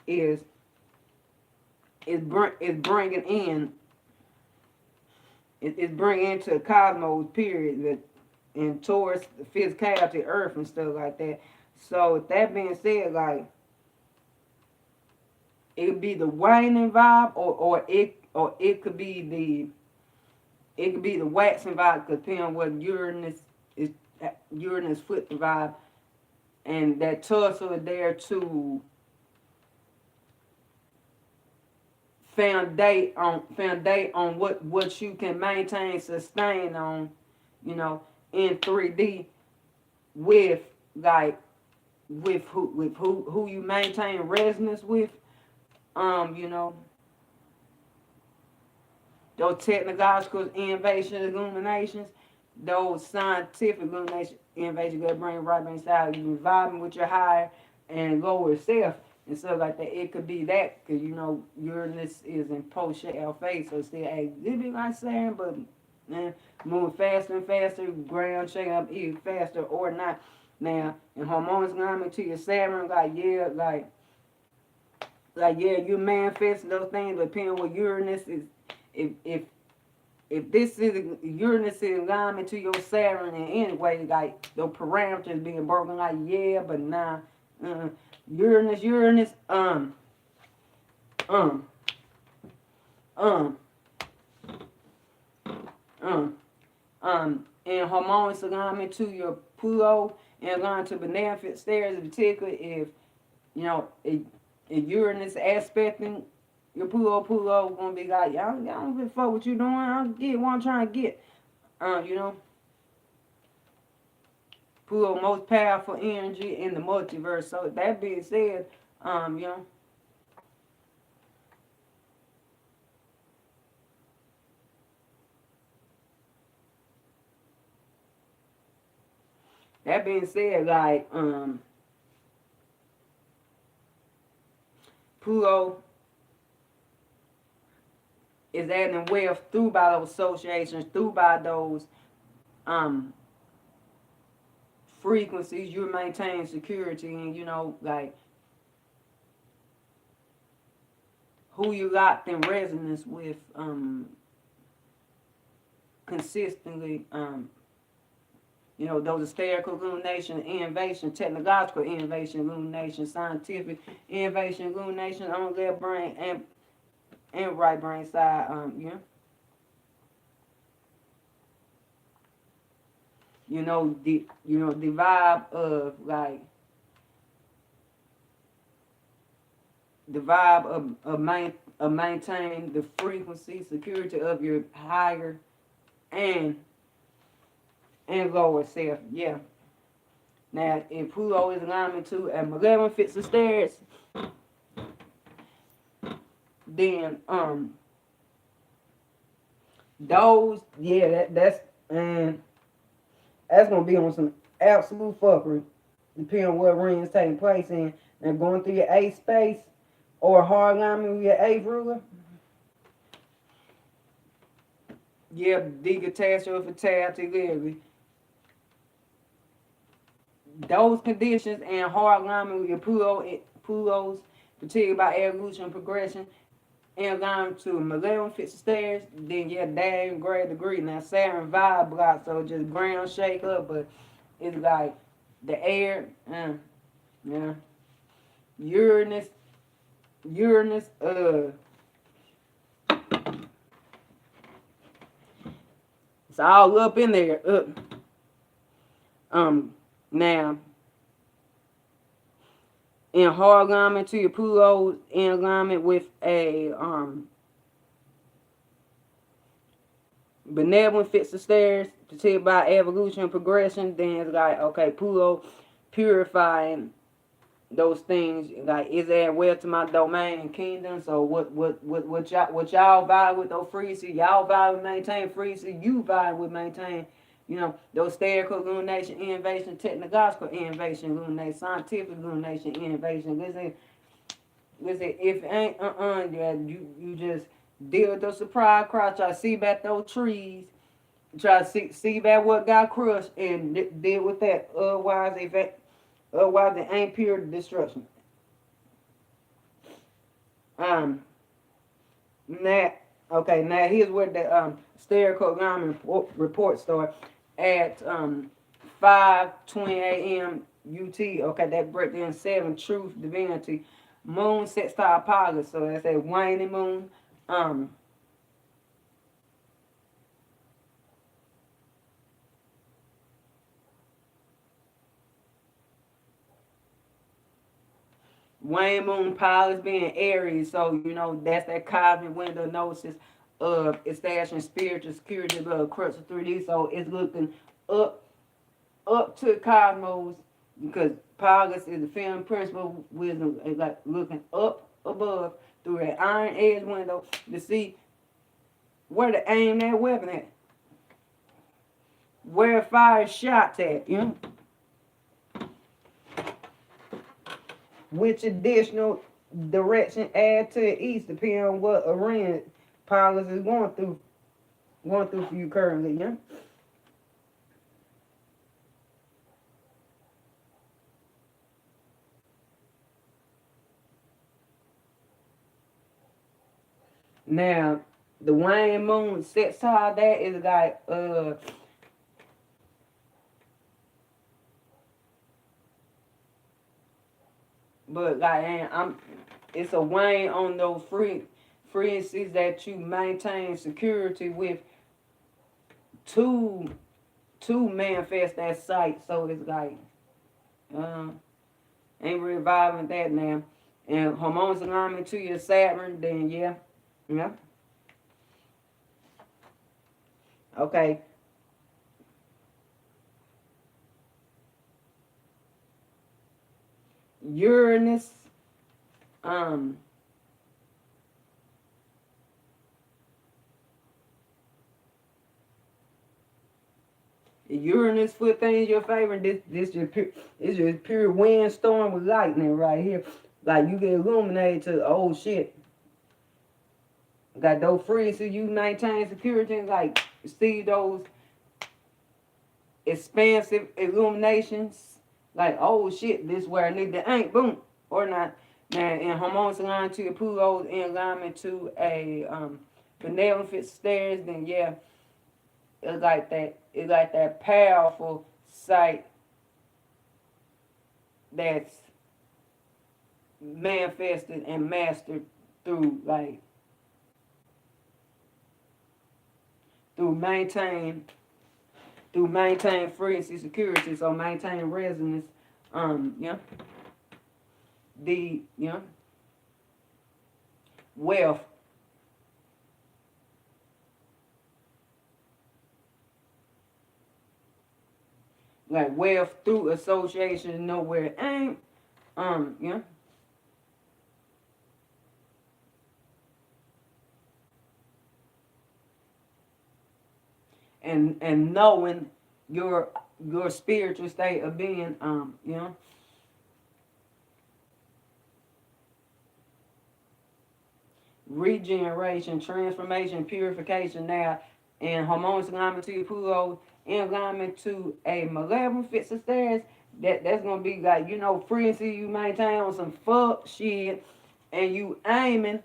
is bringing in. It's bringing into cosmos period that and towards the physicality, Earth and stuff like that. So with that being said, like, it could be the waning vibe, or it could be the waxing vibe, depending on what is Uranus foot the vibe, and that tussle is there to foundate on what you can maintain, sustain on, you know, in 3D with, like, with who you maintain resonance with, you know, those technological innovations, illuminations, those scientific illuminations, innovations that bring right back inside you, vibing with your higher and lower self and stuff like that. It could be that, because, you know, Uranus is in post shell phase, so still a little bit like Saturn, but moving faster and faster, ground shaking up either faster or not. Now, and hormones coming to your Saturn, yeah, you manifest those things, but depending on what Uranus is, if this is Uranus is alignment to your Saturn in any way, like the parameters being broken, like, yeah, but nah, Uranus, um, um, and harmonious alignment to your Pluto and alignment to beneficent stairs, in particular, if, you know, if Uranus aspecting your Pluto gonna be like, y'all don't give a fuck what you doing. I don't get what I'm trying to get. You know, Pluto most powerful energy in the multiverse. So that being said, you know, that being said, like, Pluto is adding wealth through by those associations, through by those um frequencies, you maintain security, and you know, like who you locked in resonance with consistently, you know, those hysterical illumination, innovation, technological innovation, illumination, scientific innovation, illumination on left brain and right brain side, yeah. You know, the vibe of like the vibe of maintain the frequency, security of your higher and lower self. Yeah. Now, if Pluto is alignment to a malevolent fits the stairs, then those, yeah, that's gonna be on some absolute fuckery, depending on what ring is taking place in. And going through your eighth space or hard alignment with your eighth ruler. Yeah, decatastrophe, fatality, those conditions and hard alignment with your Pluto's, particularly by evolution and progression, in alignment to malevolent fits the stairs, then yeah, damn great degree. Now Saturn vibe block, so just ground shake up, but it's like the air, yeah. Uranus, it's all up in there. Now, in hard alignment to your Pluto, in alignment with a benevolent fits the stairs, protected by evolution and progression, then it's like, okay, Pluto purifying those things, like, is that well to my domain and kingdom? So what y'all vibe with those frequency? Y'all vibe with maintain frequency. You vibe with maintain, you know, those hysterical illumination, innovation, technological innovation, illumination, scientific illumination, innovation. Listen, if it ain't yeah, you just deal with the surprise crowd, try to see back those trees, try to see back what got crushed and deal with that. Otherwise, it ain't pure destruction. Now here's where the hysterical report start at 5:20 a.m. UT. Okay, that break in 7 truth divinity. Moon sextile Apocalypse, so that's a waning moon. Waning moon pilots being Aries, so you know that's that cosmic window gnosis of establishing spiritual security of crystal 3D. So it's looking up to the cosmos, because Pilots is the film principle wisdom, is like looking up above through that iron edge window to see where to aim that weapon at, where fire shots at, you know. Which additional direction add to the east, depending on what arena Pilots is going through for you currently, yeah. Now, the waning moon sets how that is like but like it's a wane on those frequencies that you maintain security with to manifest that sight. So it's like ain't reviving that now. And hormones alignment to your Saturn, then yeah. Okay. Uranus, Uranus put things in your favor. This just pure windstorm with lightning right here. Like you get illuminated to oh shit. Got those frees so you maintain security and like see those expansive illuminations, like, oh shit, this is where I need the ink, boom, or not. Now, in harmonious alignment to your Pluto, in alignment to a benevolent stairs, then yeah, it's like that powerful sight that's manifested and mastered through through maintain frequency security, so maintain resonance, yeah, the wealth, like wealth through association, nowhere it ain't, yeah. And knowing your spiritual state of being, regeneration, transformation, purification now, and harmonious alignment to your Pluto, in alignment to a malevolent fixed stairs, that's gonna be like, frequency you maintain on some fuck shit, and you aiming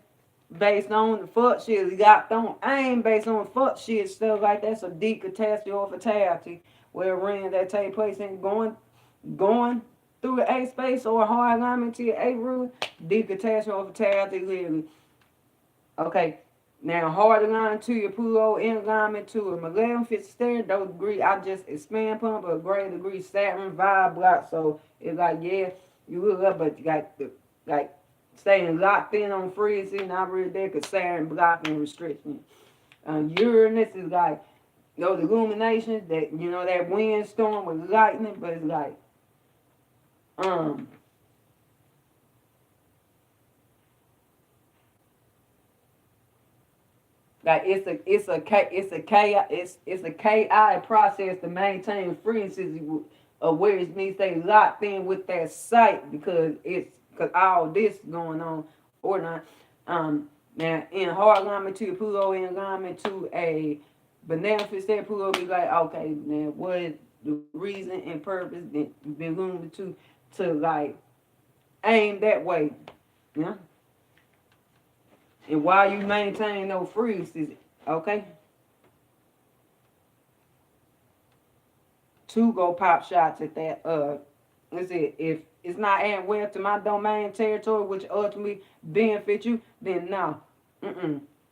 based on the fuck shit. You got don't aim based on fuck shit, stuff like that. So deep catastrophe or fatality, where rain that take place and going through the A space or hard alignment to your A root, deep catastrophe or fatality, literally. Okay, now hard alignment to your Pluto, in alignment to a malevolent fixed stare, those degree I just expand pump, a great degree Saturn vibe block. So it's like, yeah, you look up, but you got the like staying locked in on freezing, not really there because Saturn blocking restriction. Uranus is like those illuminations that that windstorm with lightning, but it's like like it's a chaotic process to maintain frequencies of where it needs to stay locked in with that sight because all this going on or not. Now in hard alignment to Pluto, in alignment to a beneficent state, Pluto be like, okay, now what is the reason and purpose that you've been looking to like aim that way, yeah? And while you maintain those frequencies, okay? To go pop shots at that. Let's see, if it's not adding well to my domain territory, which ultimately benefit you, then no.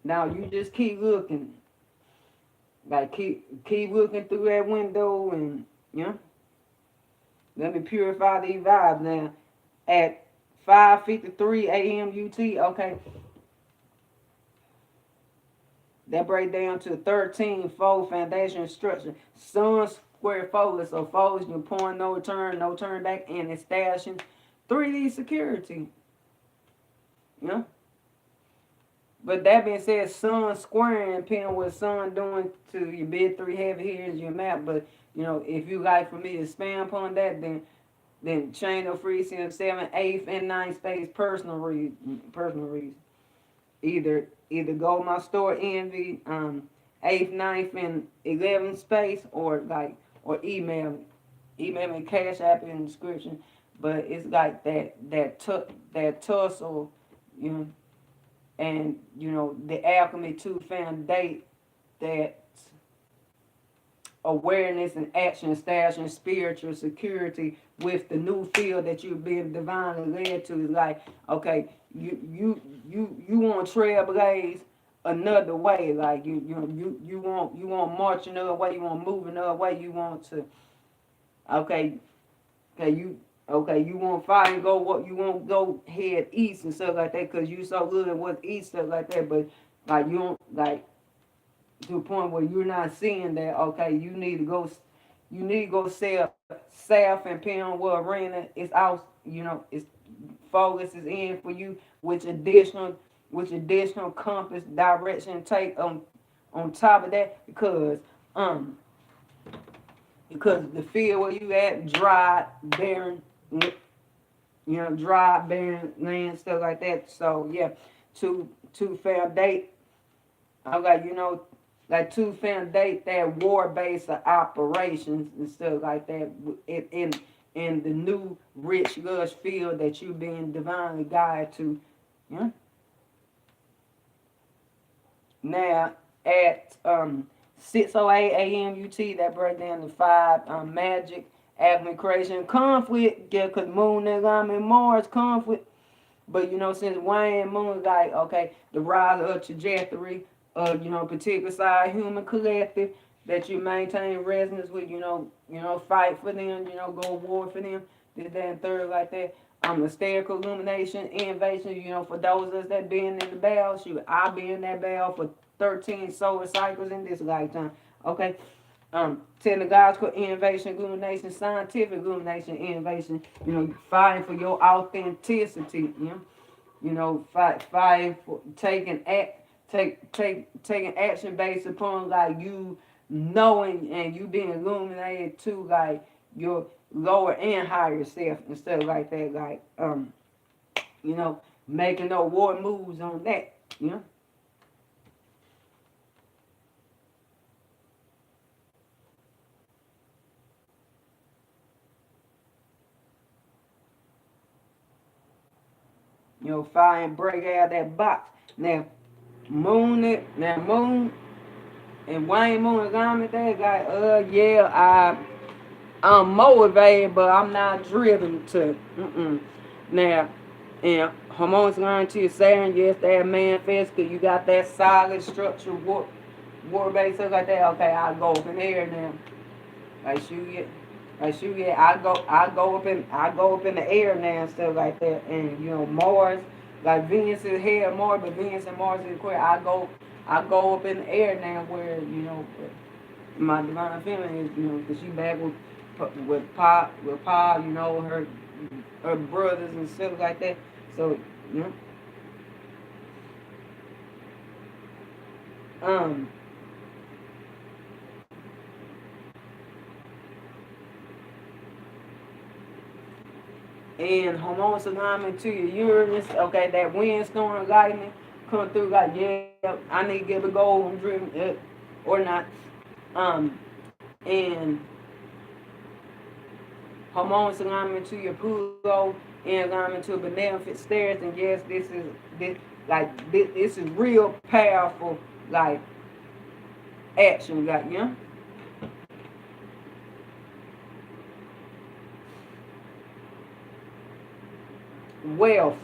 Now you just keep looking. Like keep looking through that window and let me purify these vibes now. At 5:53 a.m. UT, okay. That break down to 13-fold foundation structure. Sun square focus. So focus, your point, no turn back, and establishing 3D security. Yeah. But that being said, Sun squaring, depending what Sun doing to your big three heavy here is your map. But if you like for me to expand upon that, then chain of freezing of 7th, 8th, and 9th space personal reason. Either go my store envy 8th, 9th, and 11th space, or email me CashApp in the description. But it's like that tussle, and the alchemy to foundate that awareness and action, establishing spiritual security with the new field that you've been divinely led to. Is like, okay, you want to trailblaze another way, like you want march another way, you want move another way, you want to you want fire and go what you want go head east and stuff like that because you so good at what's east stuff like that, but like you don't like to a point where you're not seeing that, okay, you need to go south and depending on what arena it's out, it's focus is in for you, which additional compass direction take on top of that because the field where you at dry, barren, dry, barren land, stuff like that. So yeah, to foundate, I got like to foundate that war-based operations and stuff like that in the new rich lush field that you being divinely guided to. Yeah. Now at 6:08 a.m. UT, that break down to 5 Magick, Acme creation conflict, yeah, cause Moon and Mars conflict. But you know, since Wayne Moon like, okay, the rise of trajectory of, you know, particular side human collective that you maintain resonance with, fight for them, go war for them, this, that, and third like that. Hysterical illumination, innovation, for those of us that been in the battle, shoot, I've been in that battle for 13 solar cycles in this lifetime. Okay. Technological innovation, illumination, scientific illumination, innovation, fighting for your authenticity, fighting for taking action based upon like you knowing and you being illuminated to like your lower and higher self and stuff like that, like making no war moves on that, fire and break out that box. Moon and Wayne Moon got me there, like, yeah, I'm motivated, but I'm not driven to. Now, and hormones learn to your Saturn, yes, that manifest, because you got that solid structure, war base, stuff like that. Okay, I'll go up in there now. Like shoot, I go up in the air now and stuff like that. And Mars, like Venus is here more, but Venus and Mars is Aquarius. I go up in the air now where my divine feminine is, because she back with Pa, her brothers and stuff like that. So um. And hormones alignment to your Uranus, okay, that windstorm lightning come through like, yeah, I need to get a goal, I'm driven, or not. And hormones alignment to your Pluto, and alignment to a beneficent stairs, and yes, this is real powerful, like, action, like, wealth,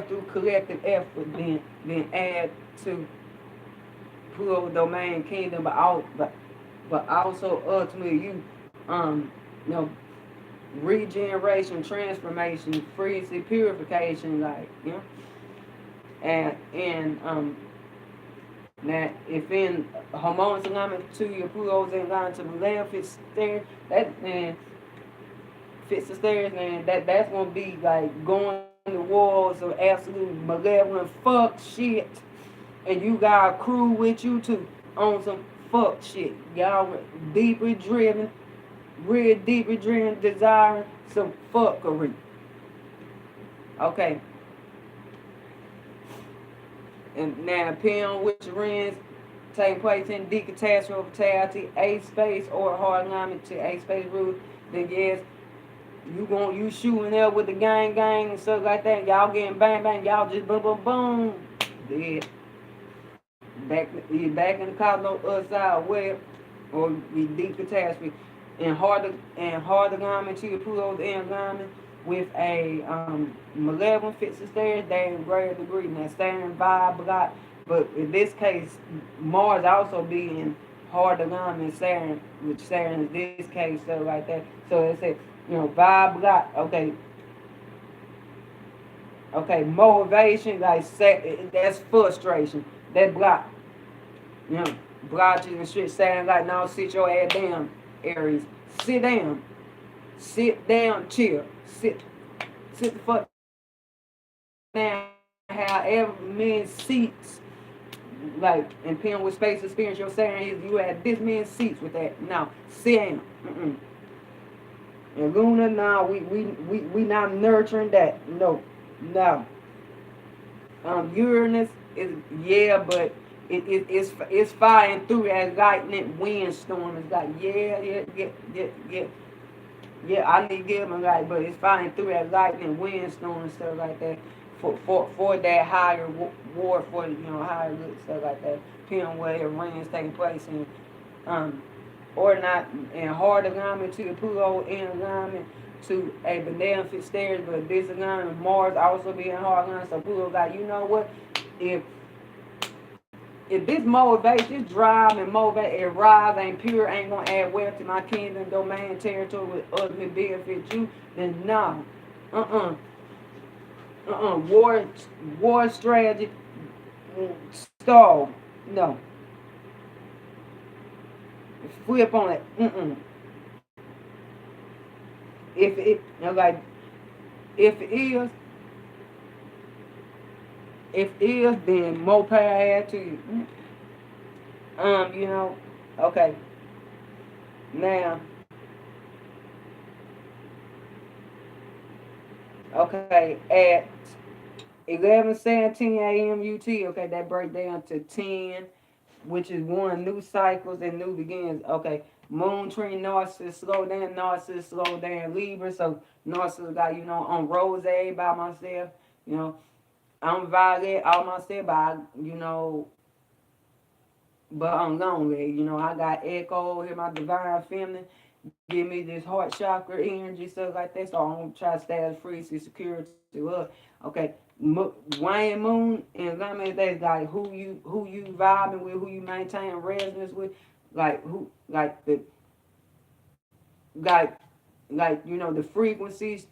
through collective effort, then add to Pluto domain kingdom, but also ultimately you you know regeneration, transformation, frequency, purification, like and now if in hormones alignment to your Pluto's in line to the left, fits there, that then fits the stairs, man, that's gonna be like going the walls of absolute malevolent fuck shit, and you got a crew with you too on some fuck shit. Y'all deeply driven, real deeply driven, desiring some fuckery. Okay. And now depending on which rings take place in decatastrophe fatality, A space or hard alignment to A space rule, then yes, you shooting up with the gang and stuff like that. Y'all getting bang, y'all just boom boom boom. Dead. Back in the cosmos side web or the deep catastrophe. And hard alignment to your Pluto's in alignment with a malevolent fits the stairs, they in greater degree. Now Saturn vibe a lot, but in this case, Mars also be in hard alignment Saturn, which Saturn is this case, stuff like that. So it said, vibe a lot. Okay, motivation, like that's frustration. That block. Blotches and shit, Saturn like, no, sit your ass down, Aries. Sit down. Sit down, chill. Sit the fuck down. However many seats, like, and depending with space experience your Saturn is, you had this many seats with that. Now, sit down. And Luna, now we not nurturing that. No. Uranus is, yeah, but it's firing through that lightning windstorm. It's like, yeah, I need to give them right, but it's firing through that lightning windstorm and stuff like that for that higher war, for, you know, higher good stuff like that. Depending on where the rain's taking place in, um or not, in hard alignment to the Pluto, in alignment to a beneficent stairs, but this alignment Mars also being hard alignment. So Pluto like, you know what? If if this motivates, this drive and motivate and rise ain't pure, ain't gonna add wealth to my kingdom, domain, territory with ultimate benefit you, then no. Uh-uh. War strategy, stall. No. Flip on it. If it, you know, like, if it is, then more power add to you. You know, okay. Now, okay, at 11:17 a.m. UT, okay, that break down to 10, which is one, new cycles and new beginnings. Okay, Moon tree Narcissus slow down Libra. So Narcissus got, you know, on Rose by myself, you know, I'm Violet all myself, but you know, but I'm lonely. You know, I got Echo here, my divine feminine, give me this heart chakra energy, stuff like that. So I'm gonna try to stay as free, see security to us. Okay, Wayne Moon and Lemon, that's like who you vibing with, who you maintain resonance with, like who, like the, like you know, the frequencies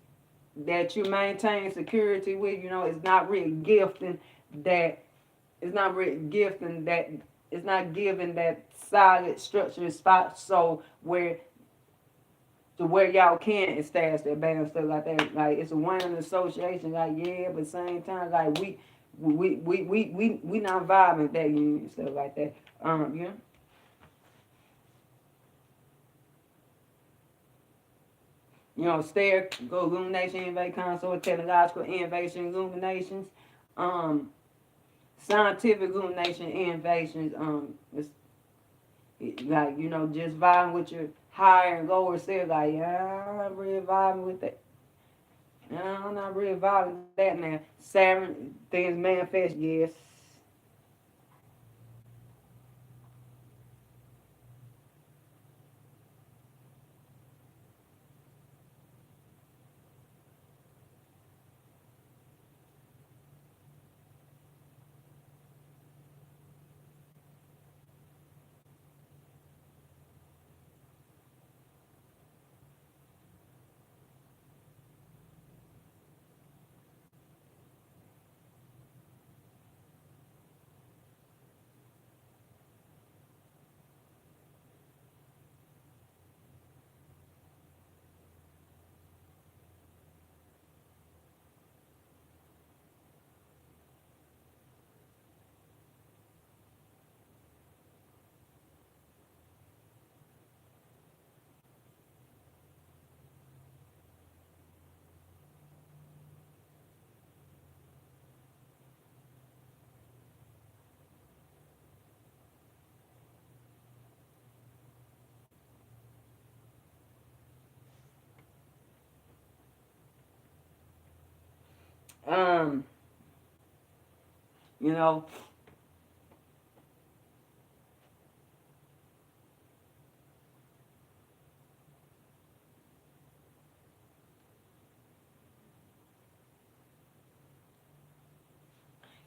that you maintain security with. You know, it's not really gifting that. It's not really gifting that. It's not giving that solid structured spot. So where, to where y'all can establish that band and stuff like that. Like, it's a winning association, like, yeah, but same time, like, we not vibing that union and stuff like that. Yeah. You know, stare, go illumination, invade consort, technological innovation, illuminations, um, scientific illumination, innovations, like, you know, just vibing with your higher and lower self, like, yeah, I'm not really vibing with that. No, I'm not really vibing with that now. Saturn, things manifest, yes. Um, you know,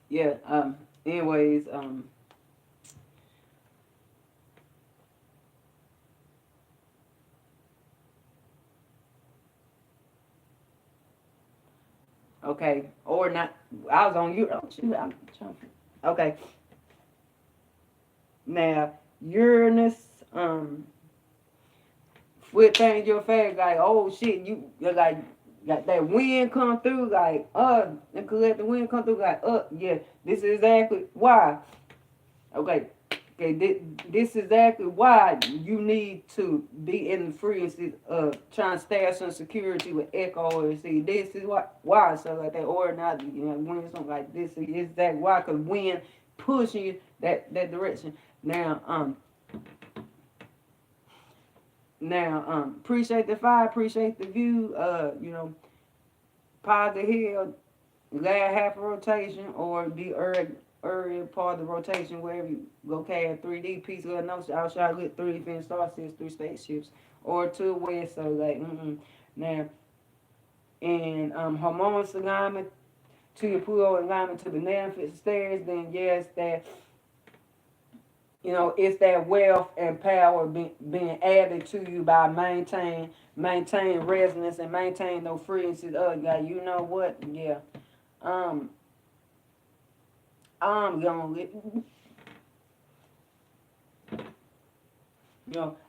yeah, anyways, okay, or not, I was on you, oh, shoot, I'm trying to, okay, now, Uranus, flip things your face, like, oh shit, you're like, got that wind come through, like, and could let the wind come through, like, yeah, this is exactly why. Okay, Okay, this is exactly why you need to be in the frequency of trying to stash some security with echo or see. This is why so like that or not, when something like this is that why because wind pushing you that direction. Now, appreciate the fire, appreciate the view. Positive hill, last half of rotation or the early part of the rotation wherever you go cast 3D piece of no outside with 3D fin star sets, 3 spaceships or 2 west. So like now and harmonious alignment to your Pluto alignment to the manifest stairs, then yes that it's that wealth and power being added to you by maintain resonance and maintain those frequencies of God. You know what? Yeah. I'm gonna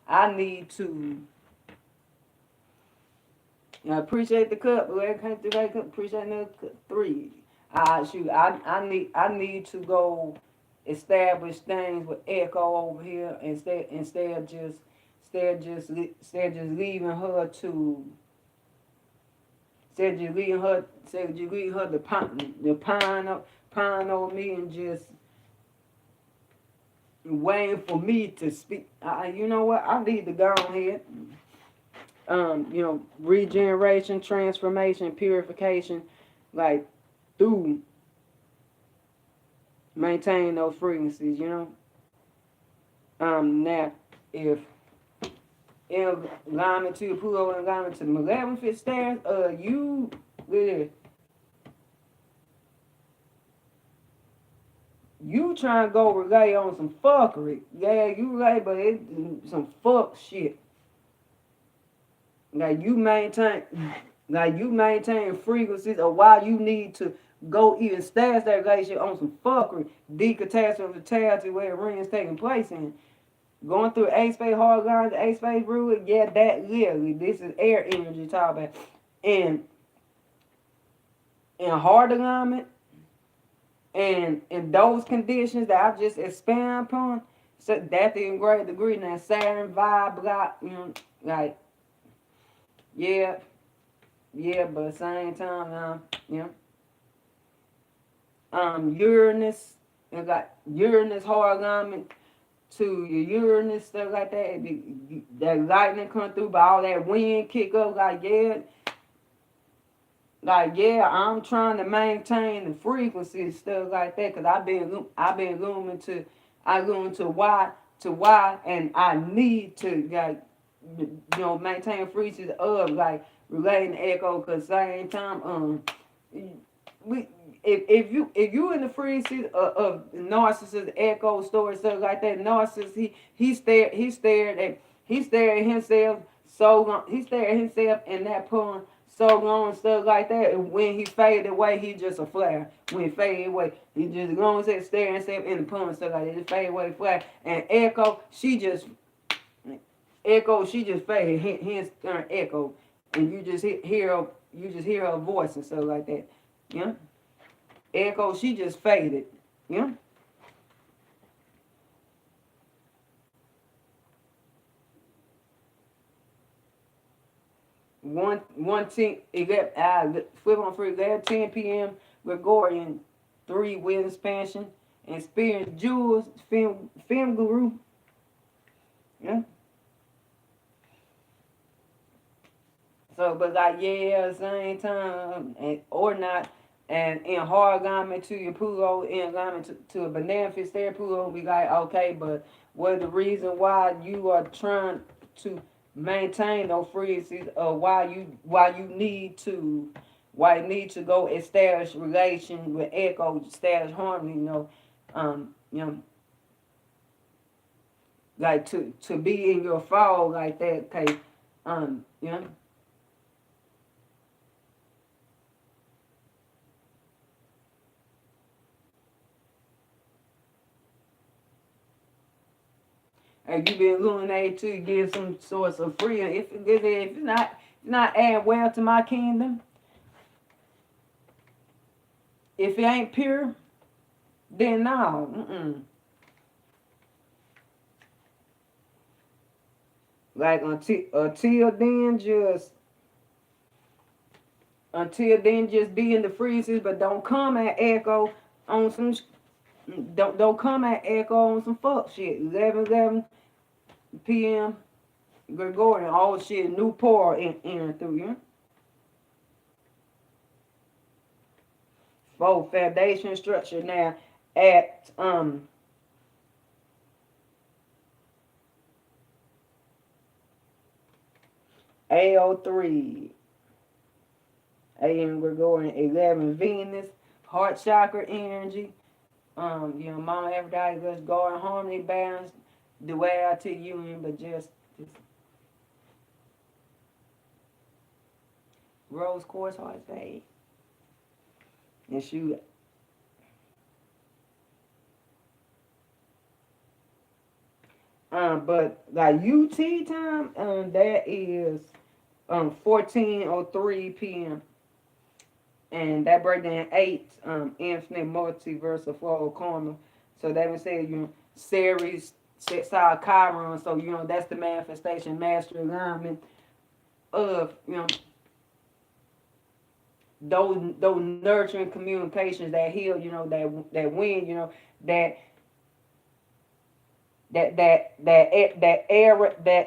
I need to appreciate the cup. Whoever came through that cup, appreciate the cup. 3. I need to go establish things with Echo over here instead of just leaving her to the pine on me and just waiting for me to speak. You know what? I need to go ahead. Regeneration, transformation, purification, like through maintaining those frequencies. Now if in alignment to your Pluto and alignment to the malevolent stairs, you trying to go relay on some fuckery. Yeah, you relay, but it's some fuck shit. Like you maintain frequencies of why you need to go even stash that relationship on some fuckery, decatastrophe where the ring is taking place in. Going through 8 space hard lines, 8 space rule, yeah, that literally, this is air energy talk about. And in hard alignment, and in those conditions that I just expand upon, so that's in great degree now, Saturn vibe, like, yeah, but at the same time, Uranus, and got Uranus hard alignment to your Uranus, stuff like that. That lightning come through, but all that wind kick up, I'm trying to maintain the frequency and stuff like that, cause I've been looming to why, and I need to maintain frequencies of like relating the echo, cause same time if you in the frequencies of narcissist echo story stuff like that, narcissist he stared at himself so long, he stared at himself in that poem so long and stuff like that, and when he faded away, he just a flare. When he faded away, he just long as that staring at himself in the poem and stuff like that, just fade away flare. And echo, she just faded, hence echo, and you just hear her voice and stuff like that. Echo, she just faded. One 10 flip on free 10 p.m. Gregorian 3 with expansion and experience Jules Femme Guru. So, but like, same time, or not, and in hard alignment to your Pluto, in alignment to a beneficent there, Pluto, we like, okay, but what the reason why you are trying to maintain those frequencies, why you need to go establish relation with echo, establish harmony, like to be in your fall like that, okay, and you been illuminated to give some source of freedom. If it's not add well to my kingdom, if it ain't pure, then no. Like until then just be in the freezes, but don't come at echo on some don't come at echo on some fuck shit. 11 p.m. Gregorian, all shit, new pour in through you. For foundation structure now at AO3 AM Gregorian 11 Venus, heart chakra energy. Mama everybody let's go in harmony, balance, duality, union, but just rose quartz heart fade. And shoot. But like UT time, that is 14:03 p.m. And that breakdown 8 infinite multiversal flow of karma. So that would say Ceres sextile Chiron. So that's the manifestation master alignment of those nurturing communications that heal, that win, that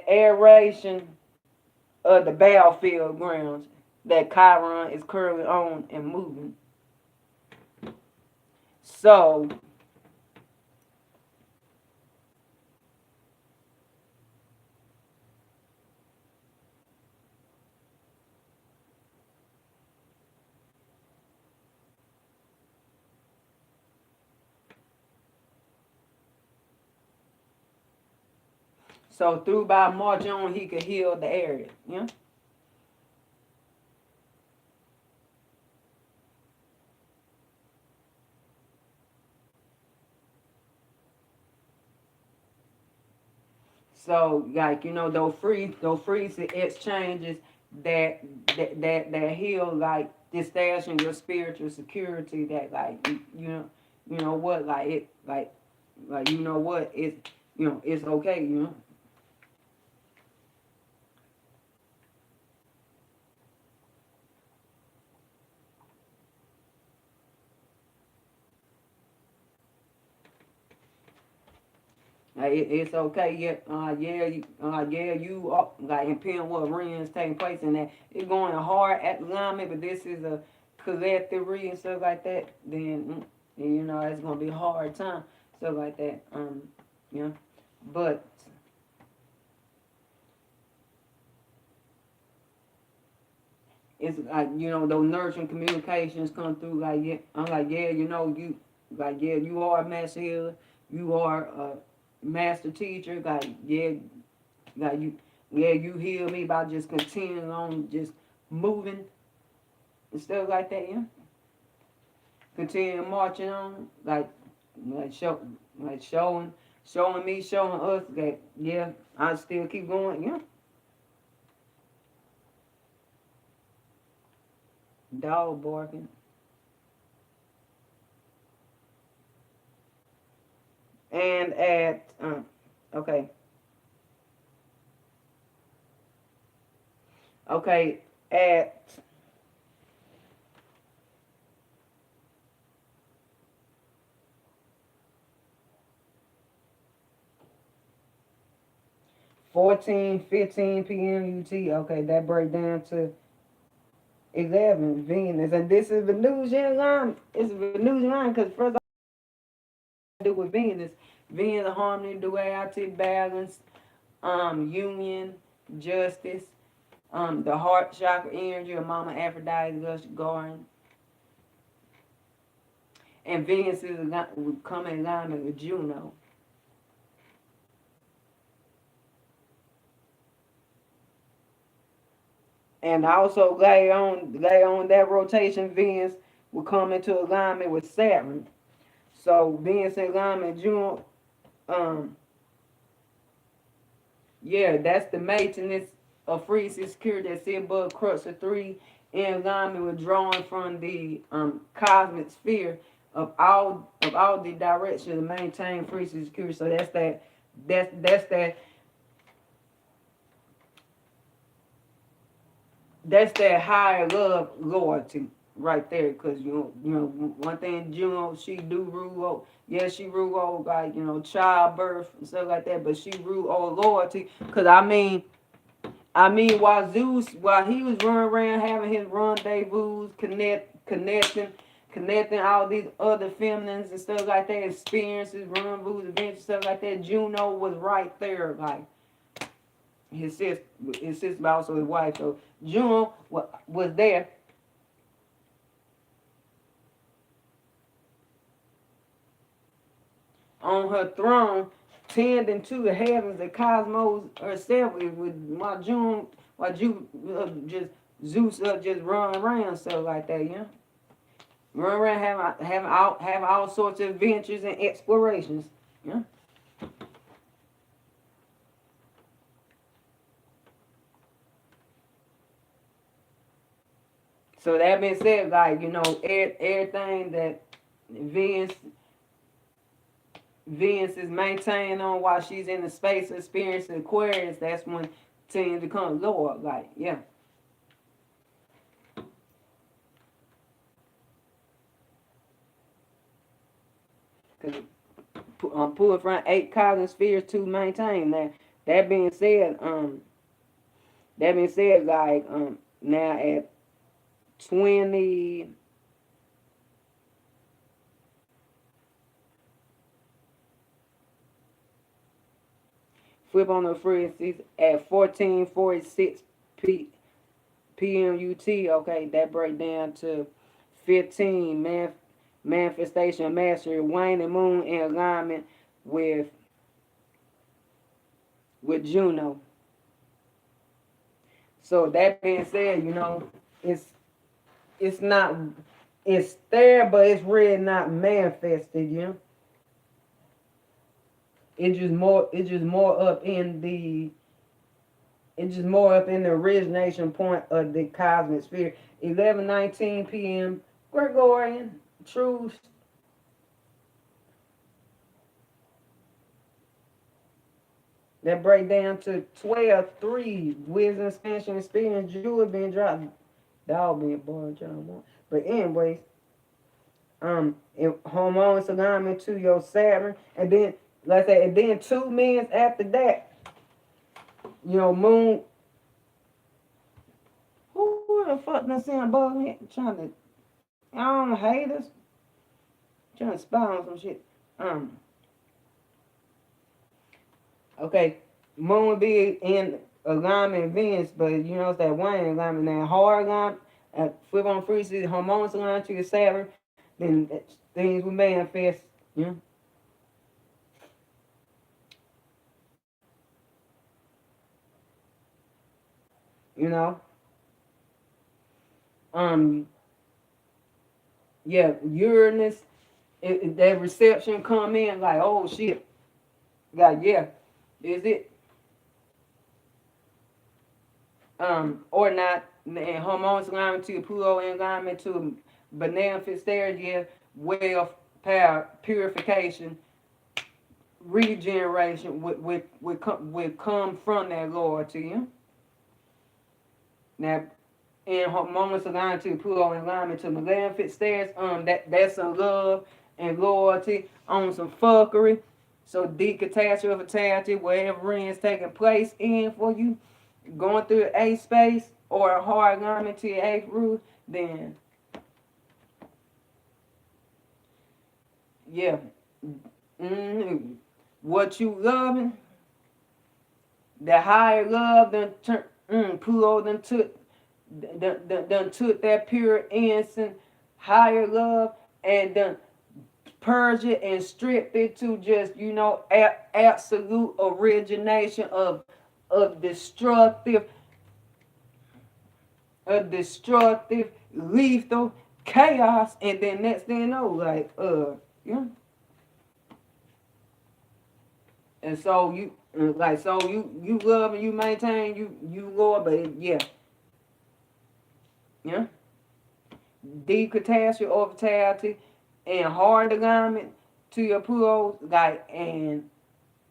aeration of the battlefield grounds that Chiron is currently on and moving. So through by March on, he could heal the area. So like those freeze exchanges that heal like establishing your spiritual security. That like what like it like what it's it's okay. It's okay. You like impend what readings taking place in that. It's going hard at alignment, but this is a collective reading stuff like that. Then it's gonna be a hard time stuff like that. But it's like those nurturing communications come through. Like I'm like you are a master healer. You are a master teacher. You heal me by just continuing on, just moving and stuff like that. Continue marching on, showing me, showing us that I still keep going. Dog barking. And at okay, at 14:15 p.m. UT. Okay, that break down to 11 Venus, and this is Venusian line. It's Venusian line because first I do with Venus. Venus, harmony, duality, balance, union, justice, the heart chakra energy of Mama Aphrodite, Lush Garden. And Venus would come in alignment with Juno. And also later on that rotation, Venus will come into alignment with Saturn. So Venus in alignment, Juno, that's the maintenance of free security that's in above crux of 3 in alignment with drawing from the cosmic sphere of all the directions to maintain free security. So that's that that's that higher love loyalty right there. Cause one thing Juno, she do rule over. Yeah, she rule over like childbirth and stuff like that. But she rule over loyalty. Cause while Zeus, while he was running around having his rendezvous, connecting all these other feminines and stuff like that, experiences, rendezvous, adventures, stuff like that, Juno was right there, like his sister, but also his wife. So Juno was there. On her throne, tending to the heavens, the cosmos herself, with my June, just Zeus just run around stuff like that, run around having all sorts of adventures and explorations, So that being said, like everything that Venus is maintaining on while she's in the space experience Aquarius, that's when tends to come lower. Like, yeah. Because I'm pulling from 8 cosmic spheres to maintain that. That being said, like now at 20. Flip on the frequencies at 14:46 p.m. UT. Okay, that break down to 15 manifestation mastery, Wayne and Moon in alignment with Juno. So that being said, it's not, it's there, but it's really not manifested, It's just more up in the origination point of the cosmic sphere. 11:19 p.m. Gregorian truth. That break down to 12:3 wisdom expansion experience. Jewel being dropped. Dog being born, John. But anyways, hormones alignment to your Saturn, and then like I said, and then 2 minutes after that, Moon. Who the fuck done seen above me trying to? I don't hate us. Trying to spy on some shit. Okay, Moon would be in alignment Venus, but it's that one alignment now. Hard alignment, flip on frequency, hormones aligned to your Saturn, then things will manifest. Yeah, Uranus, that reception come in like, oh shit, like yeah, is it? Or not, and hormones alignment to Pluto alignment to beneficence there, yeah, wealth, power, purification, regeneration would come from that Lord to you. Now, in moments aligned to Pluto alignment to maleficent stairs, that's some love and loyalty on some fuckery. So deep catastrophe, fatality, whatever is taking place in for you, going through a space or a hard alignment to your 8th root, then yeah, what you loving, the higher love Pluto done took that pure innocent higher love and done purge it and stripped it to just absolute origination of destructive lethal chaos, and then next thing you know, like yeah. And so you you love and you maintain you Lord, but yeah. Deep catastrophe or fatality and hard alignment to your Pluto,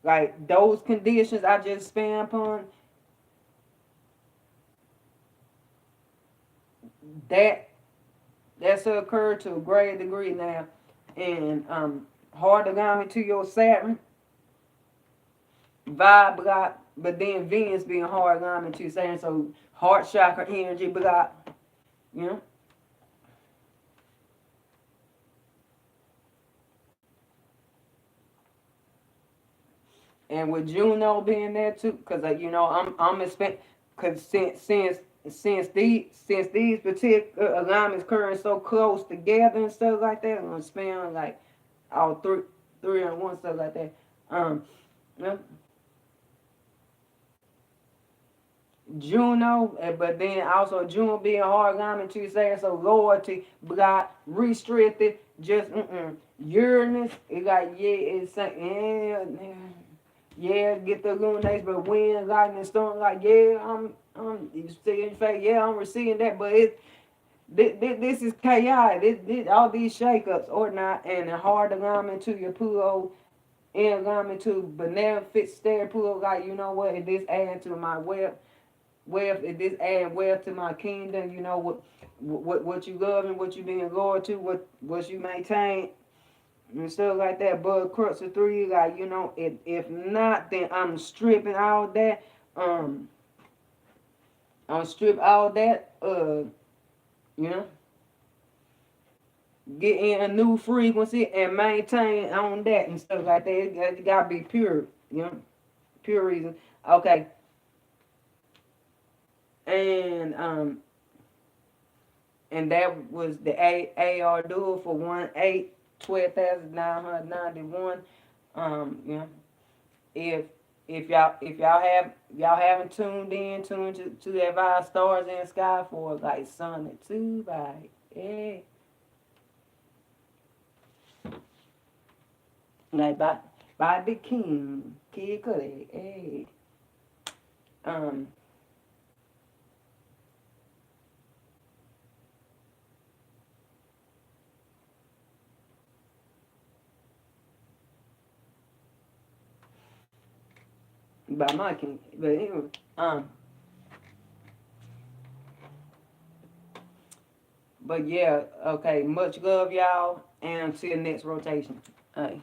like those conditions I just span upon, That's occurred to a great degree now. And hard agami to your Saturn, vibe got, but then Venus being hard agami to Saturn, so heart chakra energy got, you know. And with Juno being there too, because you know I'm expect, cause since these particular alignments occurring so close together and stuff like that, I'm gonna spend like all three on one stuff like that. Yeah. Juno, but then also Juno being hard alignment to say so loyalty got restricted. Just Uranus, it got yeah, get the lunates, but wind, lightning, storm, like yeah, I'm in fact, yeah, I'm receiving that, but this is chaotic. This all these shakeups or not, and a hard alignment to your Pluto, in alignment to beneficent stare Pluto, like you know what, if this adding to my wealth, if this adding wealth to my kingdom, you know what you love and what you being loyal to, what you maintain and stuff like that. But crux of three, like you know, if not, then I'm stripping all that. I'm strip all that. You know, get in a new frequency and maintain on that and stuff like that. It gotta be pure. You know, pure reason. Okay. And that was the AAR Dual for 12,991. You know, if y'all haven't tuned to that five stars in the sky for like sun and two by yeah, like by the king, Kid Cudi, hey, um. By my king, but anyway, but yeah, okay. Much love, y'all, and until next rotation. Hey.